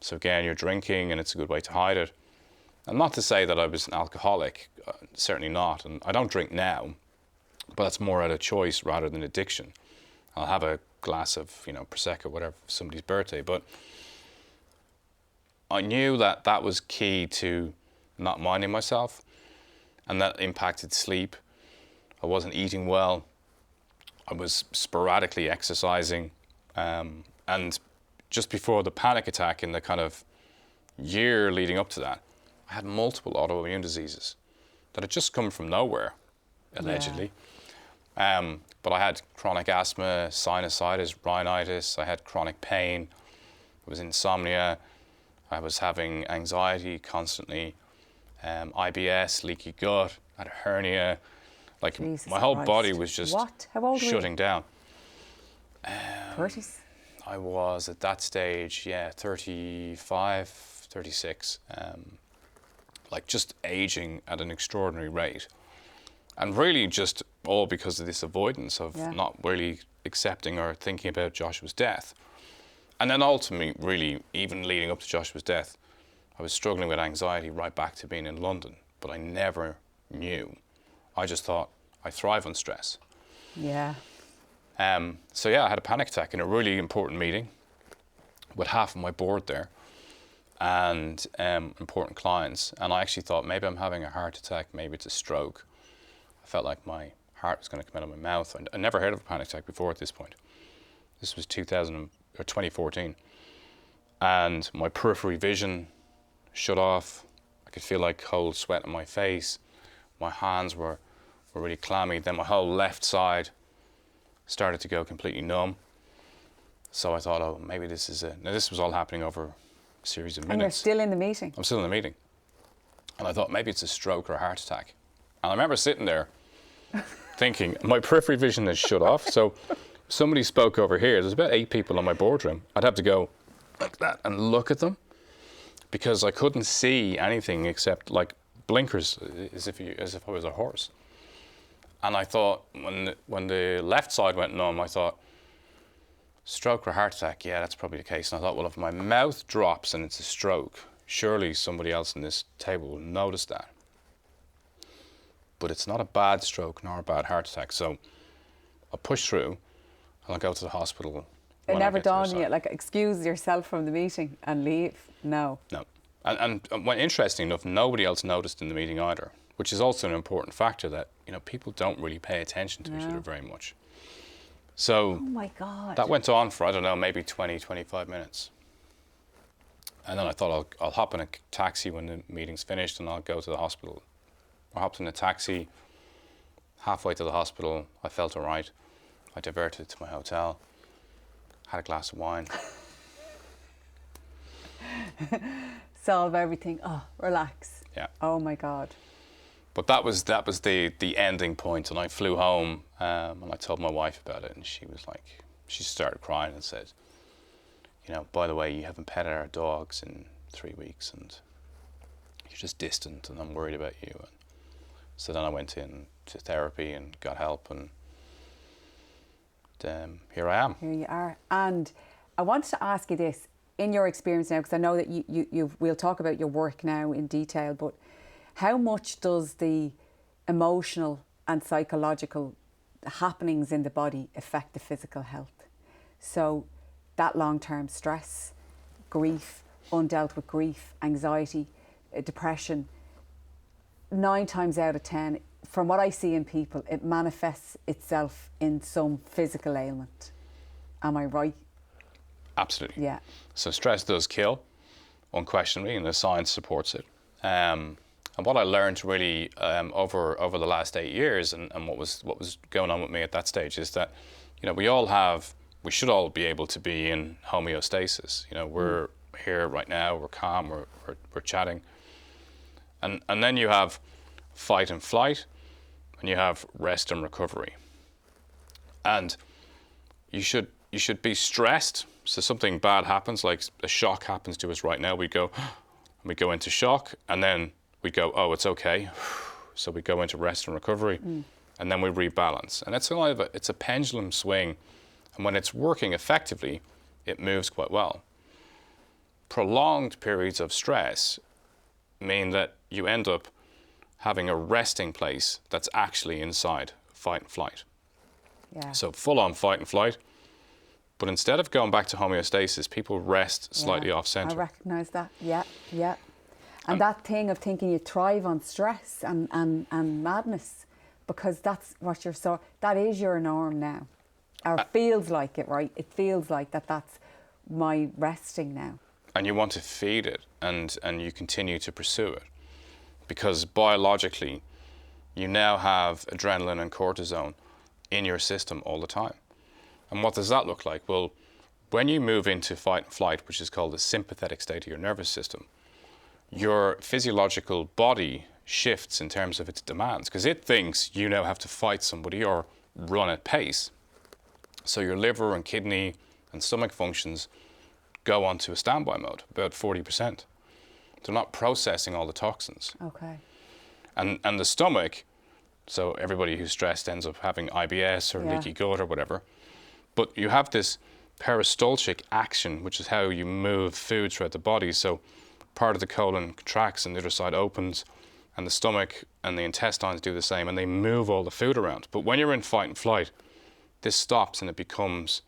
So again, you're drinking and it's a good way to hide it. And not to say that I was an alcoholic, certainly not. And I don't drink now, but that's more out of choice rather than addiction. I'll have a glass of, you know, Prosecco, whatever, for somebody's birthday. But I knew that that was key to not minding myself, and that impacted sleep. I wasn't eating well. I was sporadically exercising. And just before the panic attack, in the kind of year leading up to that, I had multiple autoimmune diseases that had just come from nowhere, allegedly. Yeah. But I had chronic asthma, sinusitis, rhinitis. I had chronic pain. It was insomnia. I was having anxiety constantly. IBS, leaky gut. I had a hernia. Like Jesus my whole Christ. body was just How old shutting down. 30s? I was at that stage, 35, 36. like just aging at an extraordinary rate. And really just all because of this avoidance of not really accepting or thinking about Joshua's death. And then ultimately, really, even leading up to Joshua's death, I was struggling with anxiety right back to being in London, but I never knew. I just thought, I thrive on stress. Yeah. So yeah, I had a panic attack in a really important meeting with half of my board there and important clients. And I actually thought, maybe I'm having a heart attack, maybe it's a stroke. I felt like my heart was going to come out of my mouth. I never heard of a panic attack before at this point. This was 2014. And my periphery vision shut off. I could feel like cold sweat on my face. My hands were really clammy. Then my whole left side started to go completely numb. So I thought, oh, maybe this is it. Now this was all happening over a series of minutes. And you're still in the meeting? I'm still in the meeting. And I thought maybe it's a stroke or a heart attack. And I remember sitting there thinking, my periphery vision is shut off. So somebody spoke over here. There's about 8 people in my boardroom. I'd have to go like that and look at them because I couldn't see anything except like blinkers, as if I was a horse. And I thought, when the left side went numb, I thought, stroke or heart attack, yeah, that's probably the case. And I thought, well, if my mouth drops and it's a stroke, surely somebody else in this table will notice that. But it's not a bad stroke nor a bad heart attack. So I'll push through and I'll go to the hospital. It never dawned on you, like, excuse yourself from the meeting and leave? No. No. And interesting enough, nobody else noticed in the meeting either, which is also an important factor that, people don't really pay attention to each other very much. So oh my God. That went on for, I don't know, maybe 20, 25 minutes. And then I thought I'll hop in a taxi when the meeting's finished and I'll go to the hospital. I hopped in a taxi. Halfway to the hospital, I felt all right. I diverted to my hotel, had a glass of wine. Solve everything. Oh, relax. Yeah. Oh my God. But that was the ending point, and I flew home and I told my wife about it, and she started crying and said, by the way, you haven't petted our dogs in 3 weeks, and you're just distant, and I'm worried about you. And so then I went in to therapy and got help, and here I am. Here you are. And I wanted to ask you this, in your experience now, because I know that we'll talk about your work now in detail, but how much does the emotional and psychological happenings in the body affect the physical health? So that long-term stress, grief, undealt with grief, anxiety, depression, 9 times out of 10, from what I see in people, it manifests itself in some physical ailment. Am I right? Absolutely. Yeah. So stress does kill, unquestionably, and the science supports it. And what I learned really over the last 8 years, and what was going on with me at that stage, is that we should all be able to be in homeostasis. We're here right now, we're calm, we're chatting, and then you have fight and flight, and you have rest and recovery. And you should be stressed. So something bad happens, like a shock happens to us right now. We go into shock, and then we go, oh, it's okay. So we go into rest and recovery, and then we rebalance. And it's a pendulum swing. And when it's working effectively, it moves quite well. Prolonged periods of stress mean that you end up having a resting place that's actually inside fight and flight. Yeah. So full on fight and flight. But instead of going back to homeostasis, people rest slightly off center. I recognise that. Yeah. And that thing of thinking you thrive on stress and madness, because that's what that is your norm now. Or feels like it, right? It feels like that's my resting now. And you want to feed it, and you continue to pursue it. Because biologically, you now have adrenaline and cortisone in your system all the time. And what does that look like? Well, when you move into fight and flight, which is called the sympathetic state of your nervous system, your physiological body shifts in terms of its demands, because it thinks you now have to fight somebody or run at pace. So your liver and kidney and stomach functions go onto a standby mode, about 40%. They're not processing all the toxins. Okay. And the stomach, so everybody who's stressed ends up having IBS or leaky gut or whatever. But you have this peristaltic action, which is how you move food throughout the body. So part of the colon contracts and the other side opens, and the stomach and the intestines do the same, and they move all the food around. But when you're in fight and flight, this stops and it becomes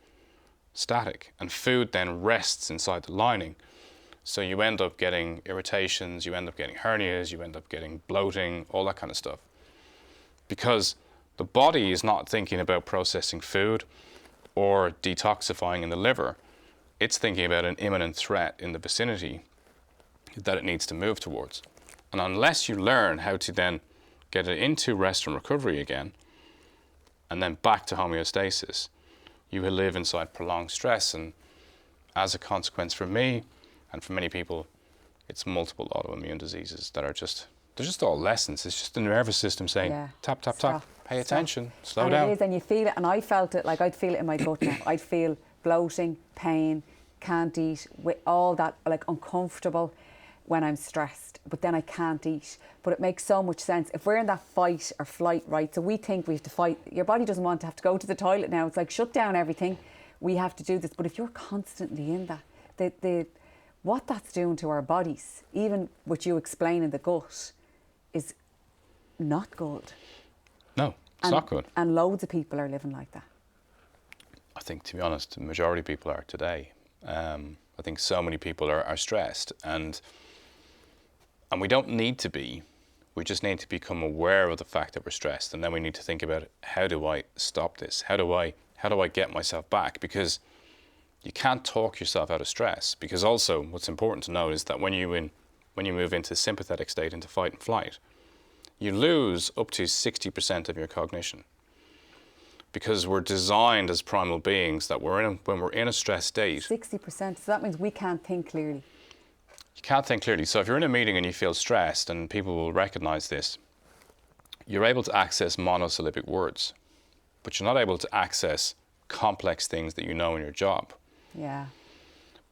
static, and food then rests inside the lining. So you end up getting irritations, you end up getting hernias, you end up getting bloating, all that kind of stuff. Because the body is not thinking about processing food or detoxifying in the liver. It's thinking about an imminent threat in the vicinity that it needs to move towards. And unless you learn how to then get it into rest and recovery again, and then back to homeostasis, you will live inside prolonged stress. And as a consequence for me, and for many people, it's multiple autoimmune diseases that are they're just all lessons. It's just the nervous system saying, tap, tap, tap, pay attention, slow down. It is, and you feel it, and I felt it, like I'd feel it in my gut now. I'd feel bloating, pain, can't eat, with all that, like uncomfortable when I'm stressed, but then I can't eat. But it makes so much sense. If we're in that fight or flight, right, so we think we have to fight, your body doesn't want to have to go to the toilet now. It's like, shut down everything, we have to do this. But if you're constantly in that, what that's doing to our bodies, even what you explain in the gut, is not good. No, it's not good. And loads of people are living like that. I think, to be honest, the majority of people are today. I think so many people are stressed, and we don't need to be. We just need to become aware of the fact that we're stressed, and then we need to think about, how do I stop this? How do I get myself back? Because you can't talk yourself out of stress. Because also, what's important to know is that when you move into sympathetic state, into fight and flight, you lose up to 60% of your cognition. Because we're designed as primal beings that when we're in a stress state... 60%, so that means we can't think clearly. You can't think clearly. So if you're in a meeting and you feel stressed, and people will recognize this, you're able to access monosyllabic words, but you're not able to access complex things that you know in your job. Yeah.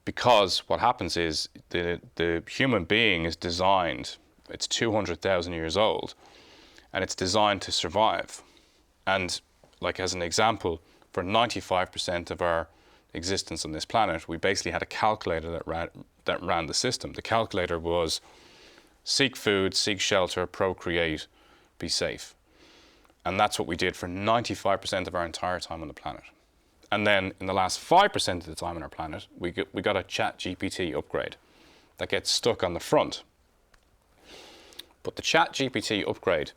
Because what happens is the human being is designed, it's 200,000 years old, and it's designed to survive. And like as an example, for 95% of our existence on this planet, we basically had a calculator that ran the system. The calculator was seek food, seek shelter, procreate, be safe. And that's what we did for 95% of our entire time on the planet. And then in the last 5% of the time on our planet, we got a ChatGPT upgrade that gets stuck on the front. But the ChatGPT upgrade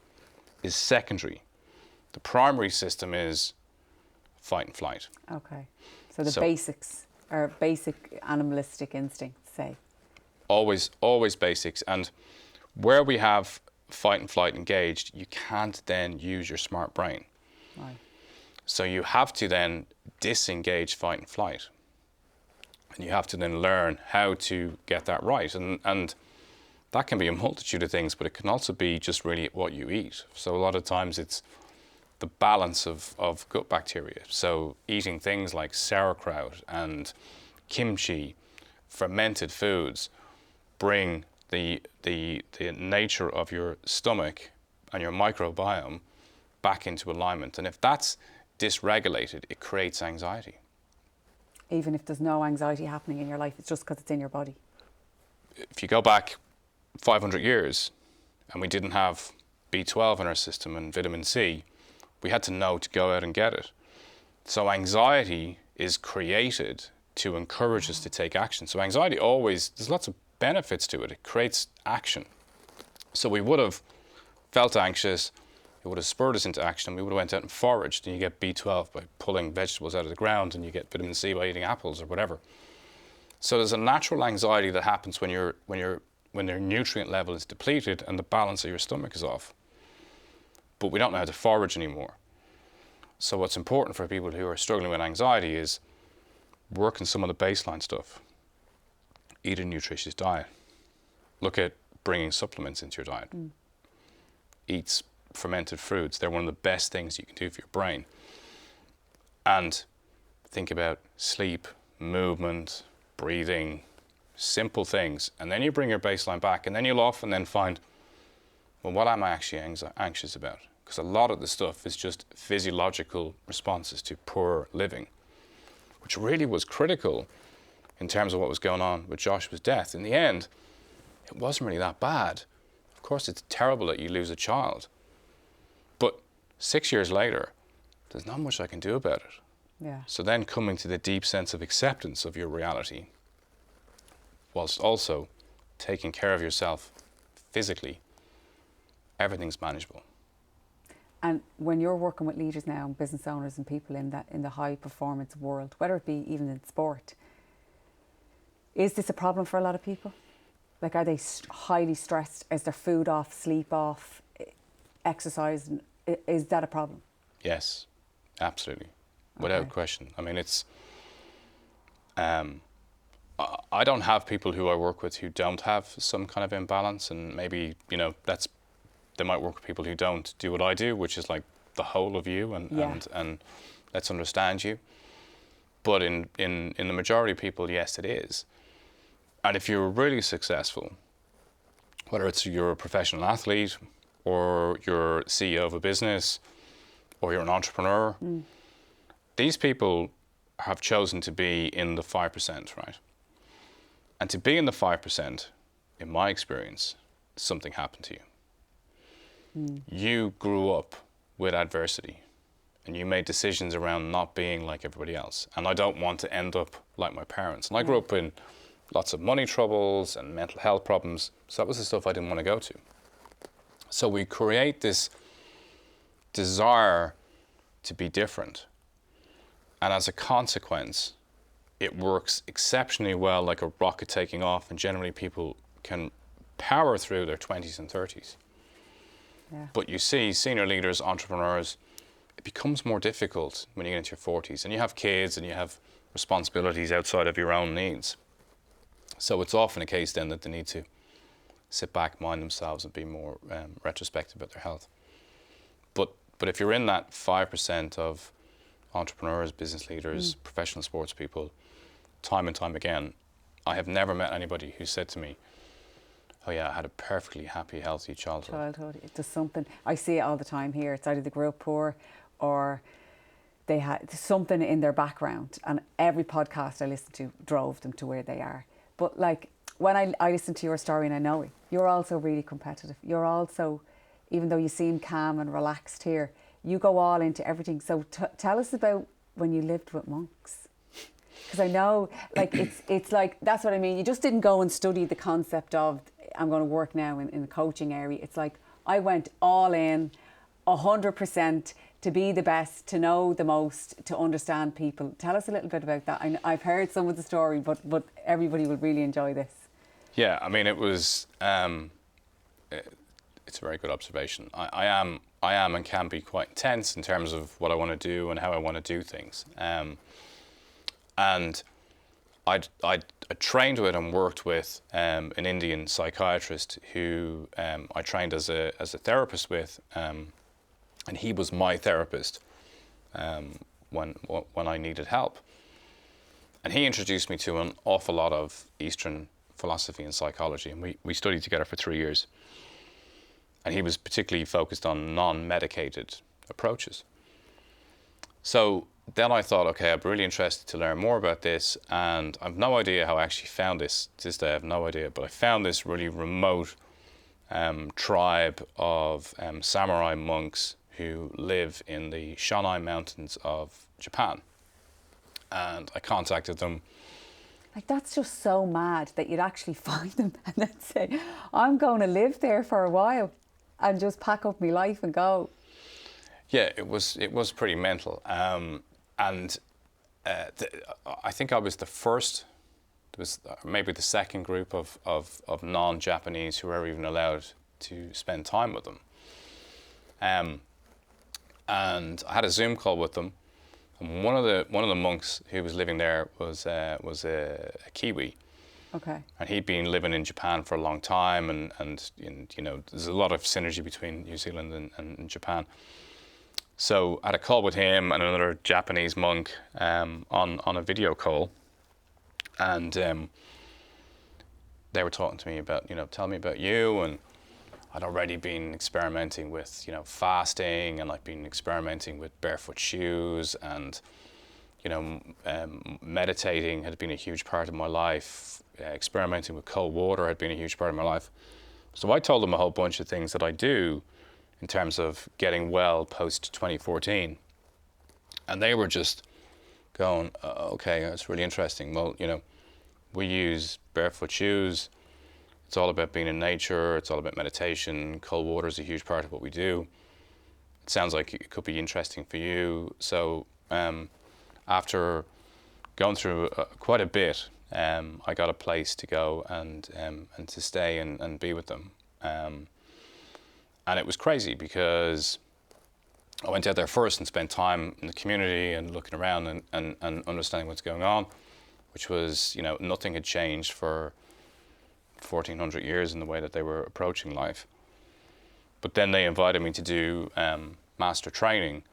is secondary. The primary system is fight and flight. Okay. So the basics, or basic animalistic instincts, say. Always basics. And where we have fight and flight engaged, you can't then use your smart brain. Right. So you have to then disengage fight and flight. And you have to then learn how to get that right. And that can be a multitude of things, but it can also be just really what you eat. So a lot of times it's the balance of gut bacteria. So eating things like sauerkraut and kimchi, fermented foods, bring the nature of your stomach and your microbiome back into alignment. And if that's dysregulated, it creates anxiety. Even if there's no anxiety happening in your life, it's just because it's in your body. If you go back 500 years and we didn't have B12 in our system and vitamin C, we had to know to go out and get it. So anxiety is created to encourage us to take action. So anxiety always, there's lots of benefits to it. It creates action. So we would have felt anxious, it would have spurred us into action, we would have went out and foraged, and you get B12 by pulling vegetables out of the ground, and you get vitamin C by eating apples or whatever. So there's a natural anxiety that happens when your nutrient level is depleted and the balance of your stomach is off. But we don't know how to forage anymore. So what's important for people who are struggling with anxiety is work on some of the baseline stuff. Eat a nutritious diet. Look at bringing supplements into your diet. Eat fermented fruits. They're one of the best things you can do for your brain. And think about sleep, movement, breathing, simple things, and then you bring your baseline back, and then you'll often then find, well, what am I actually anxious about? Because a lot of the stuff is just physiological responses to poor living, which really was critical in terms of what was going on with Joshua's death. In the end, it wasn't really that bad. Of course, it's terrible that you lose a child, but 6 years later, there's not much I can do about it. Yeah. So then coming to the deep sense of acceptance of your reality, whilst also taking care of yourself physically, everything's manageable. And when you're working with leaders now and business owners and people in the high performance world, whether it be even in sport, is this a problem for a lot of people? Like, are they highly stressed? Is their food off, sleep off, exercise? Is that a problem? Yes, absolutely. Without question. I mean, it's, I don't have people who I work with who don't have some kind of imbalance, and maybe, you know, they might work with people who don't do what I do, which is like the whole of you and let's understand you. But in the majority of people, yes, it is. And if you're really successful, whether it's you're a professional athlete or you're CEO of a business or you're an entrepreneur, these people have chosen to be in the 5%, right? And to be in the 5%, in my experience, something happened to you. You grew up with adversity and you made decisions around not being like everybody else. And I don't want to end up like my parents. And I grew up in lots of money troubles and mental health problems. So that was the stuff I didn't want to go to. So we create this desire to be different. And as a consequence, it works exceptionally well, like a rocket taking off, and generally people can power through their 20s and 30s. Yeah. But you see, senior leaders, entrepreneurs, it becomes more difficult when you get into your 40s and you have kids and you have responsibilities outside of your own needs. So it's often a case then that they need to sit back, mind themselves, and be more retrospective about their health. But if you're in that 5% of entrepreneurs, business leaders, professional sports people, time and time again, I have never met anybody who said to me, oh yeah, I had a perfectly happy, healthy childhood. It does something. I see it all the time here. It's either they grew up poor or they had something in their background, and every podcast I listened to drove them to where they are. But like, when I listen to your story, and I know it, you're also really competitive. You're also, even though you seem calm and relaxed here, you go all into everything. So tell us about when you lived with monks. Because I know, like, it's like, that's what I mean. You just didn't go and study the concept of, I'm going to work now in the coaching area. It's like, I went all in, 100%, to be the best, to know the most, to understand people. Tell us a little bit about that. I've heard some of the story, but everybody will really enjoy this. Yeah, I mean, it was, it's a very good observation. I am and can be quite intense in terms of what I want to do and how I want to do things. And I trained with and worked with an Indian psychiatrist who I trained as a therapist with, and he was my therapist when I needed help. And he introduced me to an awful lot of Eastern philosophy and psychology, and we studied together for 3 years. And he was particularly focused on non-medicated approaches. So then I thought, okay, I'm really interested to learn more about this, and I've no idea how I actually found this. To this day, I have no idea, but I found this really remote tribe of samurai monks who live in the Shanai Mountains of Japan. And I contacted them. Like, that's just so mad that you'd actually find them and then say, I'm going to live there for a while and just pack up my life and go. Yeah, it was pretty mental. I think I was the first, there was maybe the second group of non-Japanese who were even allowed to spend time with them. And I had a Zoom call with them. And one of the monks who was living there was a Kiwi. Okay. And he'd been living in Japan for a long time, and you know, there's a lot of synergy between New Zealand and Japan. So I had a call with him and another Japanese monk on a video call, and they were talking to me about, tell me about you, and I'd already been experimenting with, fasting, and I'd been experimenting with barefoot shoes, and, meditating had been a huge part of my life. Experimenting with cold water had been a huge part of my life. So I told them a whole bunch of things that I do in terms of getting well post 2014. And they were just going, okay, that's really interesting. Well, we use barefoot shoes. It's all about being in nature. It's all about meditation. Cold water is a huge part of what we do. It sounds like it could be interesting for you. So after going through quite a bit, I got a place to go and to stay and be with them. And it was crazy because I went out there first and spent time in the community and looking around and understanding what's going on, which was, nothing had changed for 1400 years in the way that they were approaching life. But then they invited me to do master training,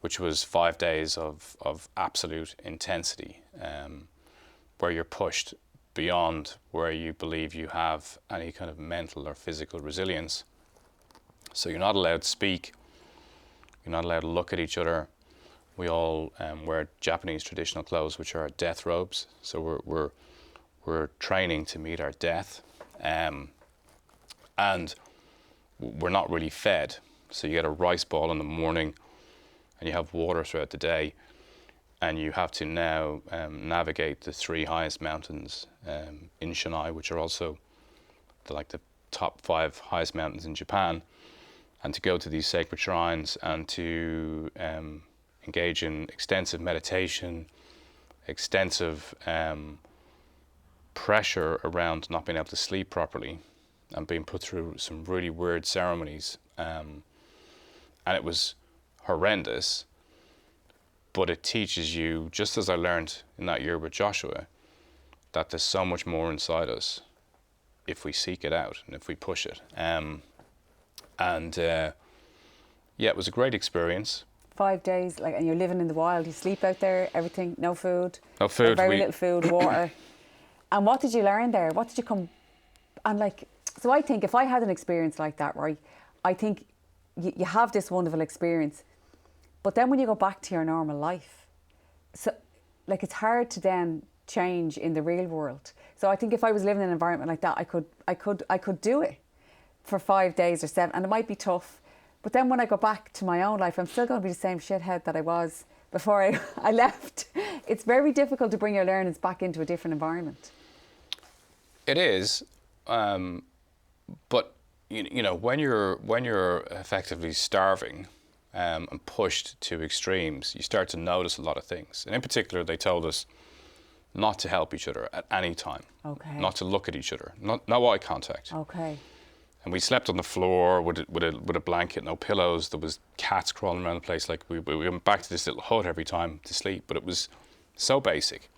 which was 5 days of absolute intensity, where you're pushed beyond where you believe you have any kind of mental or physical resilience. So you're not allowed to speak, you're not allowed to look at each other. We all wear Japanese traditional clothes, which are death robes. So we're training to meet our death, and we're not really fed. So you get a rice ball in the morning, and you have water throughout the day, and you have to now navigate the 3 highest mountains in Shanghai, which are also the top 5 highest mountains in Japan, and to go to these sacred shrines and to engage in extensive meditation, extensive pressure around not being able to sleep properly, and being put through some really weird ceremonies. And it was horrendous, but it teaches you, just as I learned in that year with Joshua, that there's so much more inside us if we seek it out and if we push it. It was a great experience. 5 days, and you're living in the wild. You sleep out there, everything, no food. No food. Very little food, water. And what did you learn there? What did you come... And so I think if I had an experience like that, right, I think you have this wonderful experience, but then when you go back to your normal life, so it's hard to then change in the real world. So I think if I was living in an environment like that, I could do it for 5 days or 7, and it might be tough. But then when I go back to my own life, I'm still going to be the same shithead that I was before I left. It's very difficult to bring your learnings back into a different environment. It is, but when you're effectively starving and pushed to extremes, you start to notice a lot of things. And in particular, they told us not to help each other at any time. Okay. Not to look at each other. No eye contact. Okay. And we slept on the floor with a blanket, no pillows. There was cats crawling around the place. We went back to this little hut every time to sleep, but it was so basic.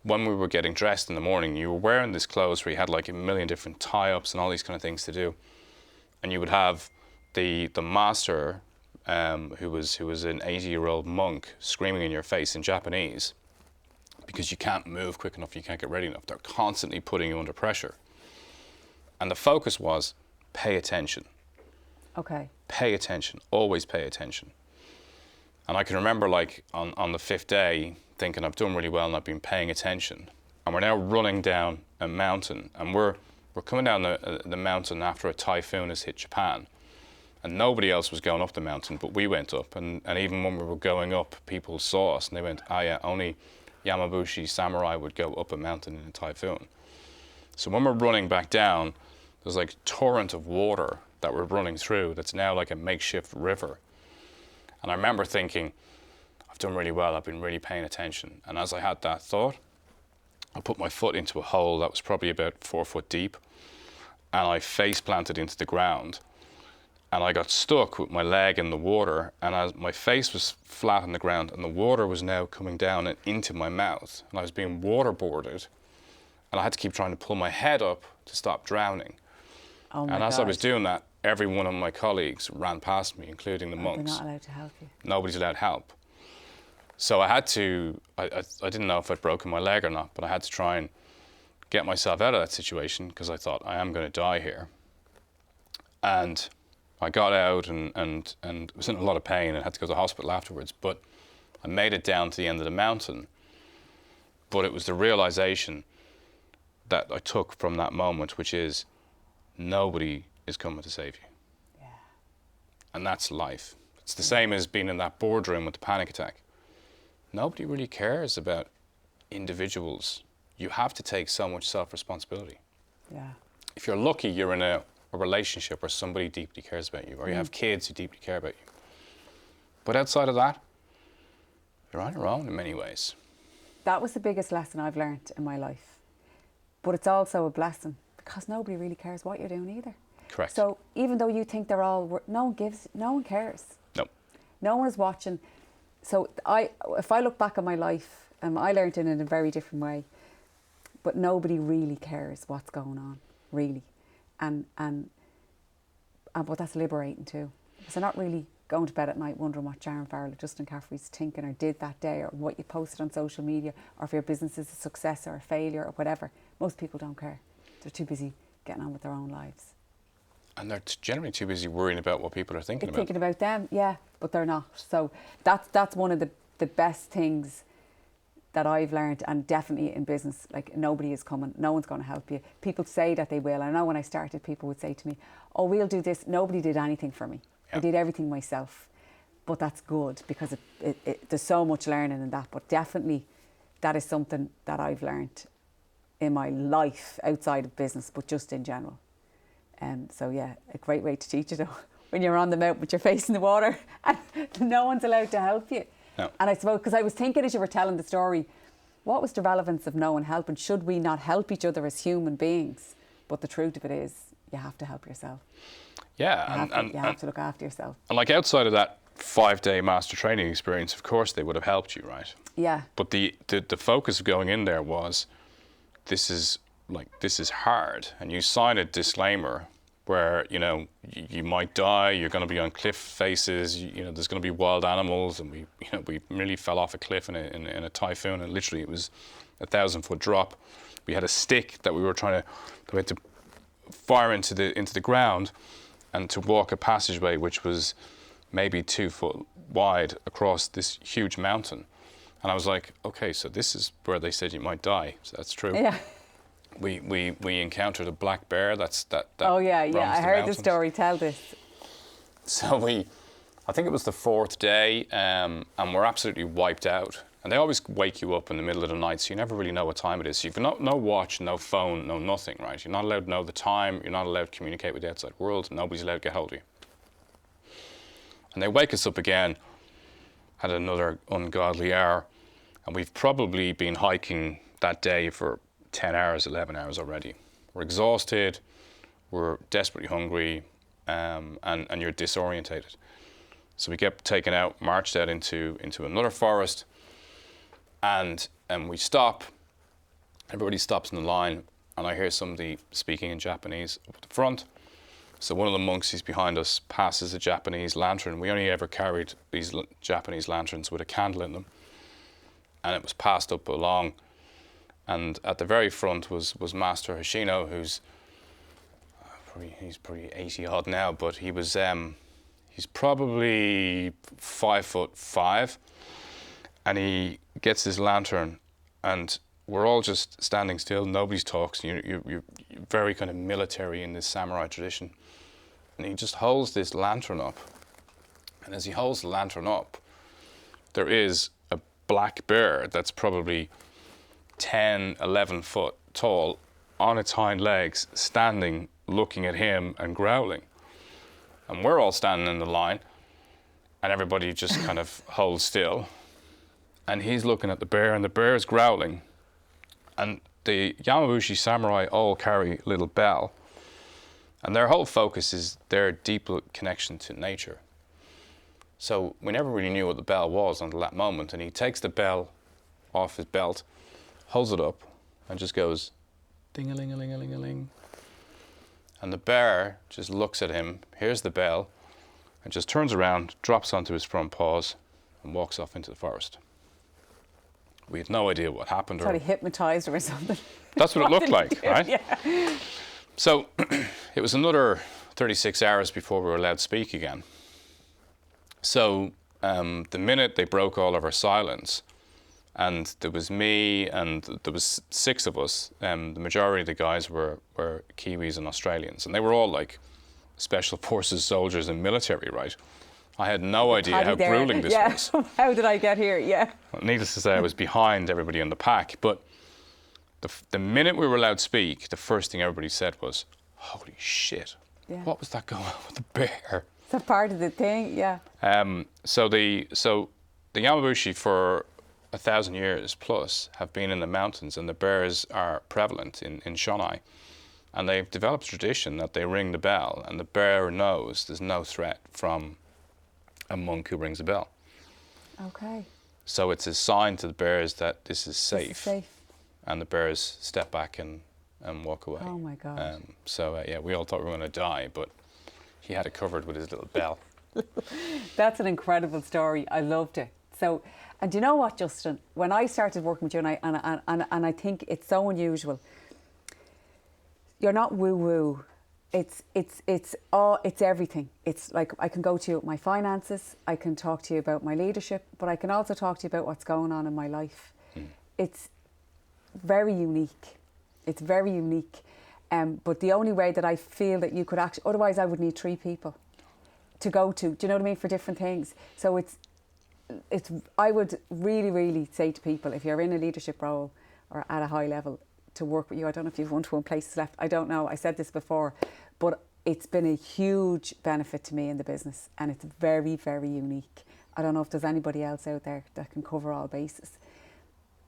When we were getting dressed in the morning, you were wearing this clothes where you had a million different tie-ups and all these kind of things to do. And you would have the master, who was an 80-year-old monk, screaming in your face in Japanese because you can't move quick enough, you can't get ready enough. They're constantly putting you under pressure. And the focus was, pay attention. Okay. Pay attention, always pay attention. And I can remember on the 5th day thinking I've done really well and I've been paying attention. And we're now running down a mountain, and we're coming down the mountain after a typhoon has hit Japan. And nobody else was going up the mountain, but we went up. And even when we were going up, people saw us and they went, yeah, only Yamabushi samurai would go up a mountain in a typhoon. So when we're running back down, there's a torrent of water that we're running through that's now like a makeshift river. And I remember thinking, I've done really well, I've been really paying attention. And as I had that thought, I put my foot into a hole that was probably about 4 foot deep, and I face planted into the ground. And I got stuck with my leg in the water, and as my face was flat on the ground, and the water was now coming down and into my mouth, and I was being waterboarded, and I had to keep trying to pull my head up to stop drowning. Oh my and as God. I was doing that, every one of my colleagues ran past me, including the monks. They're not allowed to help you. Nobody's allowed help. So I had to, I didn't know if I'd broken my leg or not, but I had to try and get myself out of that situation because I thought I am going to die here. And I got out and was in a lot of pain and had to go to the hospital afterwards. But I made it down to the end of the mountain. But it was the realization that I took from that moment, which is nobody is coming to save you. Yeah. And that's life. It's the same as being in that boardroom with the panic attack. Nobody really cares about individuals. You have to take so much self-responsibility. Yeah. If you're lucky, you're in a relationship where somebody deeply cares about you, or you have kids who deeply care about you. But outside of that, you're on your own in many ways. That was the biggest lesson I've learned in my life. But it's also a blessing because nobody really cares what you're doing either. Correct. So even though you think they're all, no one cares. No. No one is watching. So if I look back on my life, I learned it in a very different way. But nobody really cares what's going on, really. But that's liberating too. Because they're not really going to bed at night wondering what Sharon Farrell or Justin Caffrey's thinking or did that day, or what you posted on social media, or if your business is a success or a failure or whatever. Most people don't care. They're too busy getting on with their own lives. And they're generally too busy worrying about what people are thinking about. Thinking about them, yeah, but they're not. So that's one of the best things that I've learned, and definitely in business, like nobody is coming, no one's going to help you. People say that they will. I know when I started, people would say to me, oh, we'll do this. Nobody did anything for me. Yeah. I did everything myself. But that's good because there's so much learning in that. But definitely that is something that I've learned in my life outside of business, but just in general. So yeah, a great way to teach it though, when you're on the mountain with your face in the water and no one's allowed to help you. No. And I suppose, because I was thinking as you were telling the story, what was the relevance of no one helping? Should we not help each other as human beings? But the truth of it is, you have to help yourself. Yeah. You have to look after yourself. And like outside of that 5-day master training experience, of course they would have helped you, right? Yeah. But the focus of going in there was, this is hard. And you sign a disclaimer where, you might die, you're going to be on cliff faces, there's going to be wild animals, and we nearly fell off a cliff in a typhoon, and literally it was a 1,000-foot drop. We had a stick that we had to fire into the ground, and to walk a passageway which was maybe 2 foot wide across this huge mountain. And I was like, okay, so this is where they said you might die. So that's true. Yeah. We encountered a black bear that oh yeah, I heard mountains. the story. Tell this. So I think it was the 4th day, and we're absolutely wiped out. And they always wake you up in the middle of the night, so you never really know what time it is. So you've no watch, no phone, no nothing, right? You're not allowed to know the time. You're not allowed to communicate with the outside world. Nobody's allowed to get hold of you. And they wake us up again at another ungodly hour, and we've probably been hiking that day for 10 hours, 11 hours already. We're exhausted, we're desperately hungry, and you're disorientated. So we get taken out, marched out into another forest, and we stop. Everybody stops in the line, and I hear somebody speaking in Japanese up at the front. So one of the monks who's behind us passes a Japanese lantern. We only ever carried these Japanese lanterns with a candle in them, and it was passed up along. And at the very front was Master Hoshino, who's he's probably 80 odd now, but he's probably 5'5", and he gets his lantern, and we're all just standing still. Nobody's talking. You're very kind of military in this samurai tradition, and he just holds this lantern up, and as he holds the lantern up, there is a black bear that's probably 10, 11 foot tall on its hind legs, standing, looking at him and growling. And we're all standing in the line, and everybody just kind of holds still. And he's looking at the bear, and the bear is growling. And the Yamabushi samurai all carry a little bell, and their whole focus is their deep connection to nature. So we never really knew what the bell was until that moment, and he takes the bell off his belt, holds it up, and just goes ding-a-ling-a-ling-a-ling-a-ling. And the bear just looks at him, hears the bell, and just turns around, drops onto his front paws, and walks off into the forest. We had no idea what happened. Totally hypnotised or something. That's what it looked like, right? Yeah. So it was another 36 hours before we were allowed to speak again. So the minute they broke all of our silence, and there was me and there was 6 of us, the majority of the guys were Kiwis and Australians, and they were all like special forces soldiers and military, right? I had no idea how grueling this was. How did I get here? Yeah. Well, needless to say, I was behind everybody in the pack, but the minute we were allowed to speak, the first thing everybody said was, holy shit, what was that going on with the bear? It's a part of the thing, yeah. So the Yamabushi for 1,000 years plus have been in the mountains, and the bears are prevalent in Shonai. And they've developed a tradition that they ring the bell, and the bear knows there's no threat from a monk who rings a bell. Okay. So it's a sign to the bears that this is safe. This is safe. And the bears step back and walk away. Oh my God. Yeah, we all thought we were going to die, but he had it covered with his little bell. That's an incredible story. I loved it. So, and do you know what, Justin? When I started working with you, and I think it's so unusual. You're not woo-woo. It's everything. It's like I can go to you about my finances, I can talk to you about my leadership, but I can also talk to you about what's going on in my life. It's very unique. It's very unique. But the only way that I feel that you could actually, otherwise I would need 3 people to go to. Do you know what I mean? For different things. So I would really, really say to people, if you're in a leadership role or at a high level, to work with you. I don't know if you've one-to-one places left. I don't know. I said this before, but it's been a huge benefit to me in the business, and it's very, very unique. I don't know if there's anybody else out there that can cover all bases.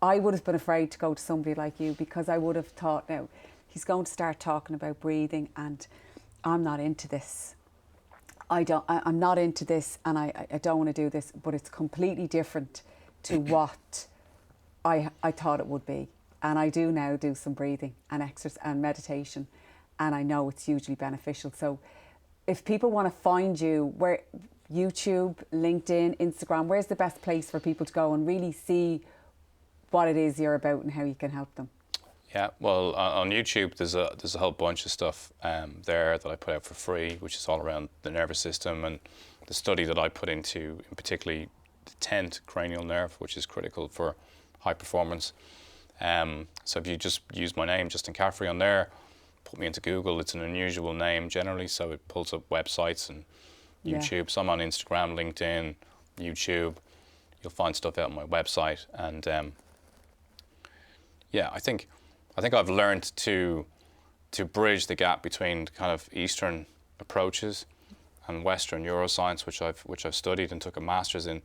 I would have been afraid to go to somebody like you because I would have thought, now, he's going to start talking about breathing, and I'm not into this. I'm not into this, and I don't want to do this, but it's completely different to what I thought it would be. And I do now do some breathing and exercise and meditation, and I know it's hugely beneficial. So if people want to find you, where YouTube, LinkedIn, Instagram, where's the best place for people to go and really see what it is you're about and how you can help them? Yeah, well, on YouTube, there's a whole bunch of stuff there that I put out for free, which is all around the nervous system and the study that I put into, in particularly the 10th cranial nerve, which is critical for high performance. So if you just use my name, Justin Caffrey, on there, put me into Google. It's an unusual name generally, so it pulls up websites and YouTube. Yeah. So I'm on Instagram, LinkedIn, YouTube. You'll find stuff out on my website, and yeah, I think I've learned to bridge the gap between kind of Eastern approaches and Western neuroscience, which I've studied and took a master's in,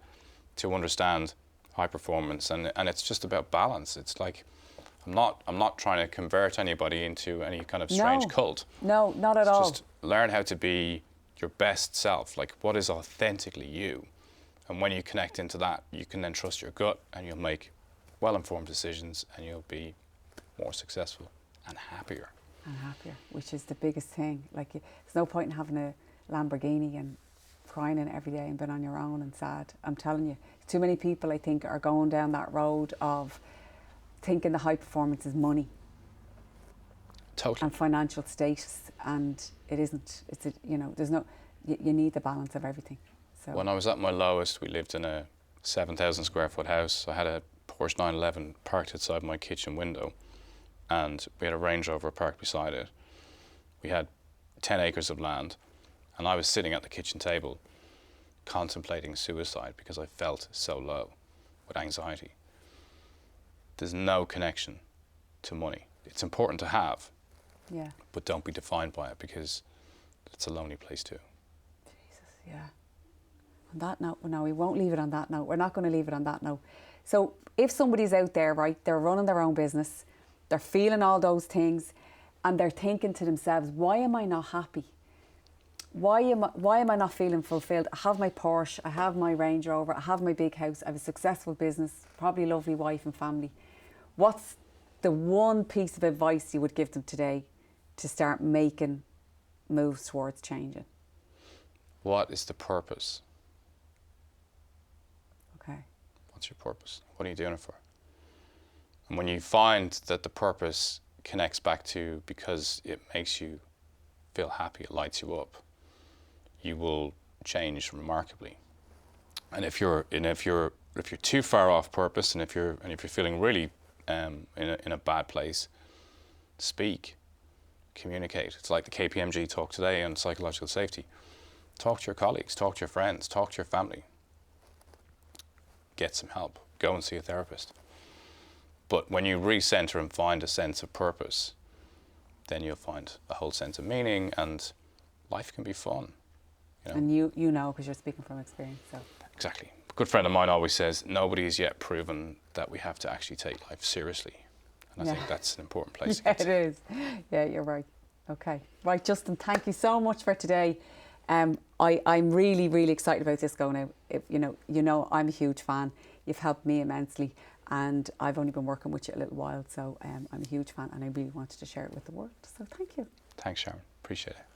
to understand high performance, and it's just about balance. It's like I'm not trying to convert anybody into any kind of strange cult. No, not at all. Just learn how to be your best self, like what is authentically you. And when you connect into that, you can then trust your gut, and you'll make well-informed decisions, and you'll be more successful and happier. And happier, which is the biggest thing. Like, there's no point in having a Lamborghini and crying in it every day and being on your own and sad. I'm telling you, too many people, I think, are going down that road of thinking the high performance is money. Totally. And financial status, and it isn't. It's there's no. You need the balance of everything. So when I was at my lowest, we lived in a 7,000 square foot house. I had a Porsche 911 parked outside my kitchen window, and we had a Range Rover parked beside it. We had 10 acres of land, and I was sitting at the kitchen table contemplating suicide because I felt so low with anxiety. There's no connection to money. It's important to have, but don't be defined by it, because it's a lonely place too. Jesus, yeah. On that note, no, we won't leave it on that note. We're not going to leave it on that note. So if somebody's out there, right, they're running their own business, they're feeling all those things, and they're thinking to themselves, why am I not happy? Why am I not feeling fulfilled? I have my Porsche, I have my Range Rover, I have my big house, I have a successful business, probably a lovely wife and family. What's the one piece of advice you would give them today to start making moves towards changing? What is the purpose? Okay. What's your purpose? What are you doing it for? And when you find that the purpose connects back to because it makes you feel happy, it lights you up, you will change remarkably. And if you're too far off purpose, and if you're feeling really in a bad place, speak, communicate. It's like the KPMG talk today on psychological safety. Talk to your colleagues, talk to your friends, talk to your family. Get some help. Go and see a therapist. But when you recenter and find a sense of purpose, then you'll find a whole sense of meaning, and life can be fun. You know? And you know, because you're speaking from experience. So. Exactly. A good friend of mine always says, nobody has yet proven that we have to actually take life seriously. And I think that's an important place to get to. It is. Yeah, you're right. Okay. Right, Justin, thank you so much for today. I'm really, really excited about this going out. You know, I'm a huge fan. You've helped me immensely, and I've only been working with you a little while, so I'm a huge fan, and I really wanted to share it with the world. So thank you. Thanks, Sharon. Appreciate it.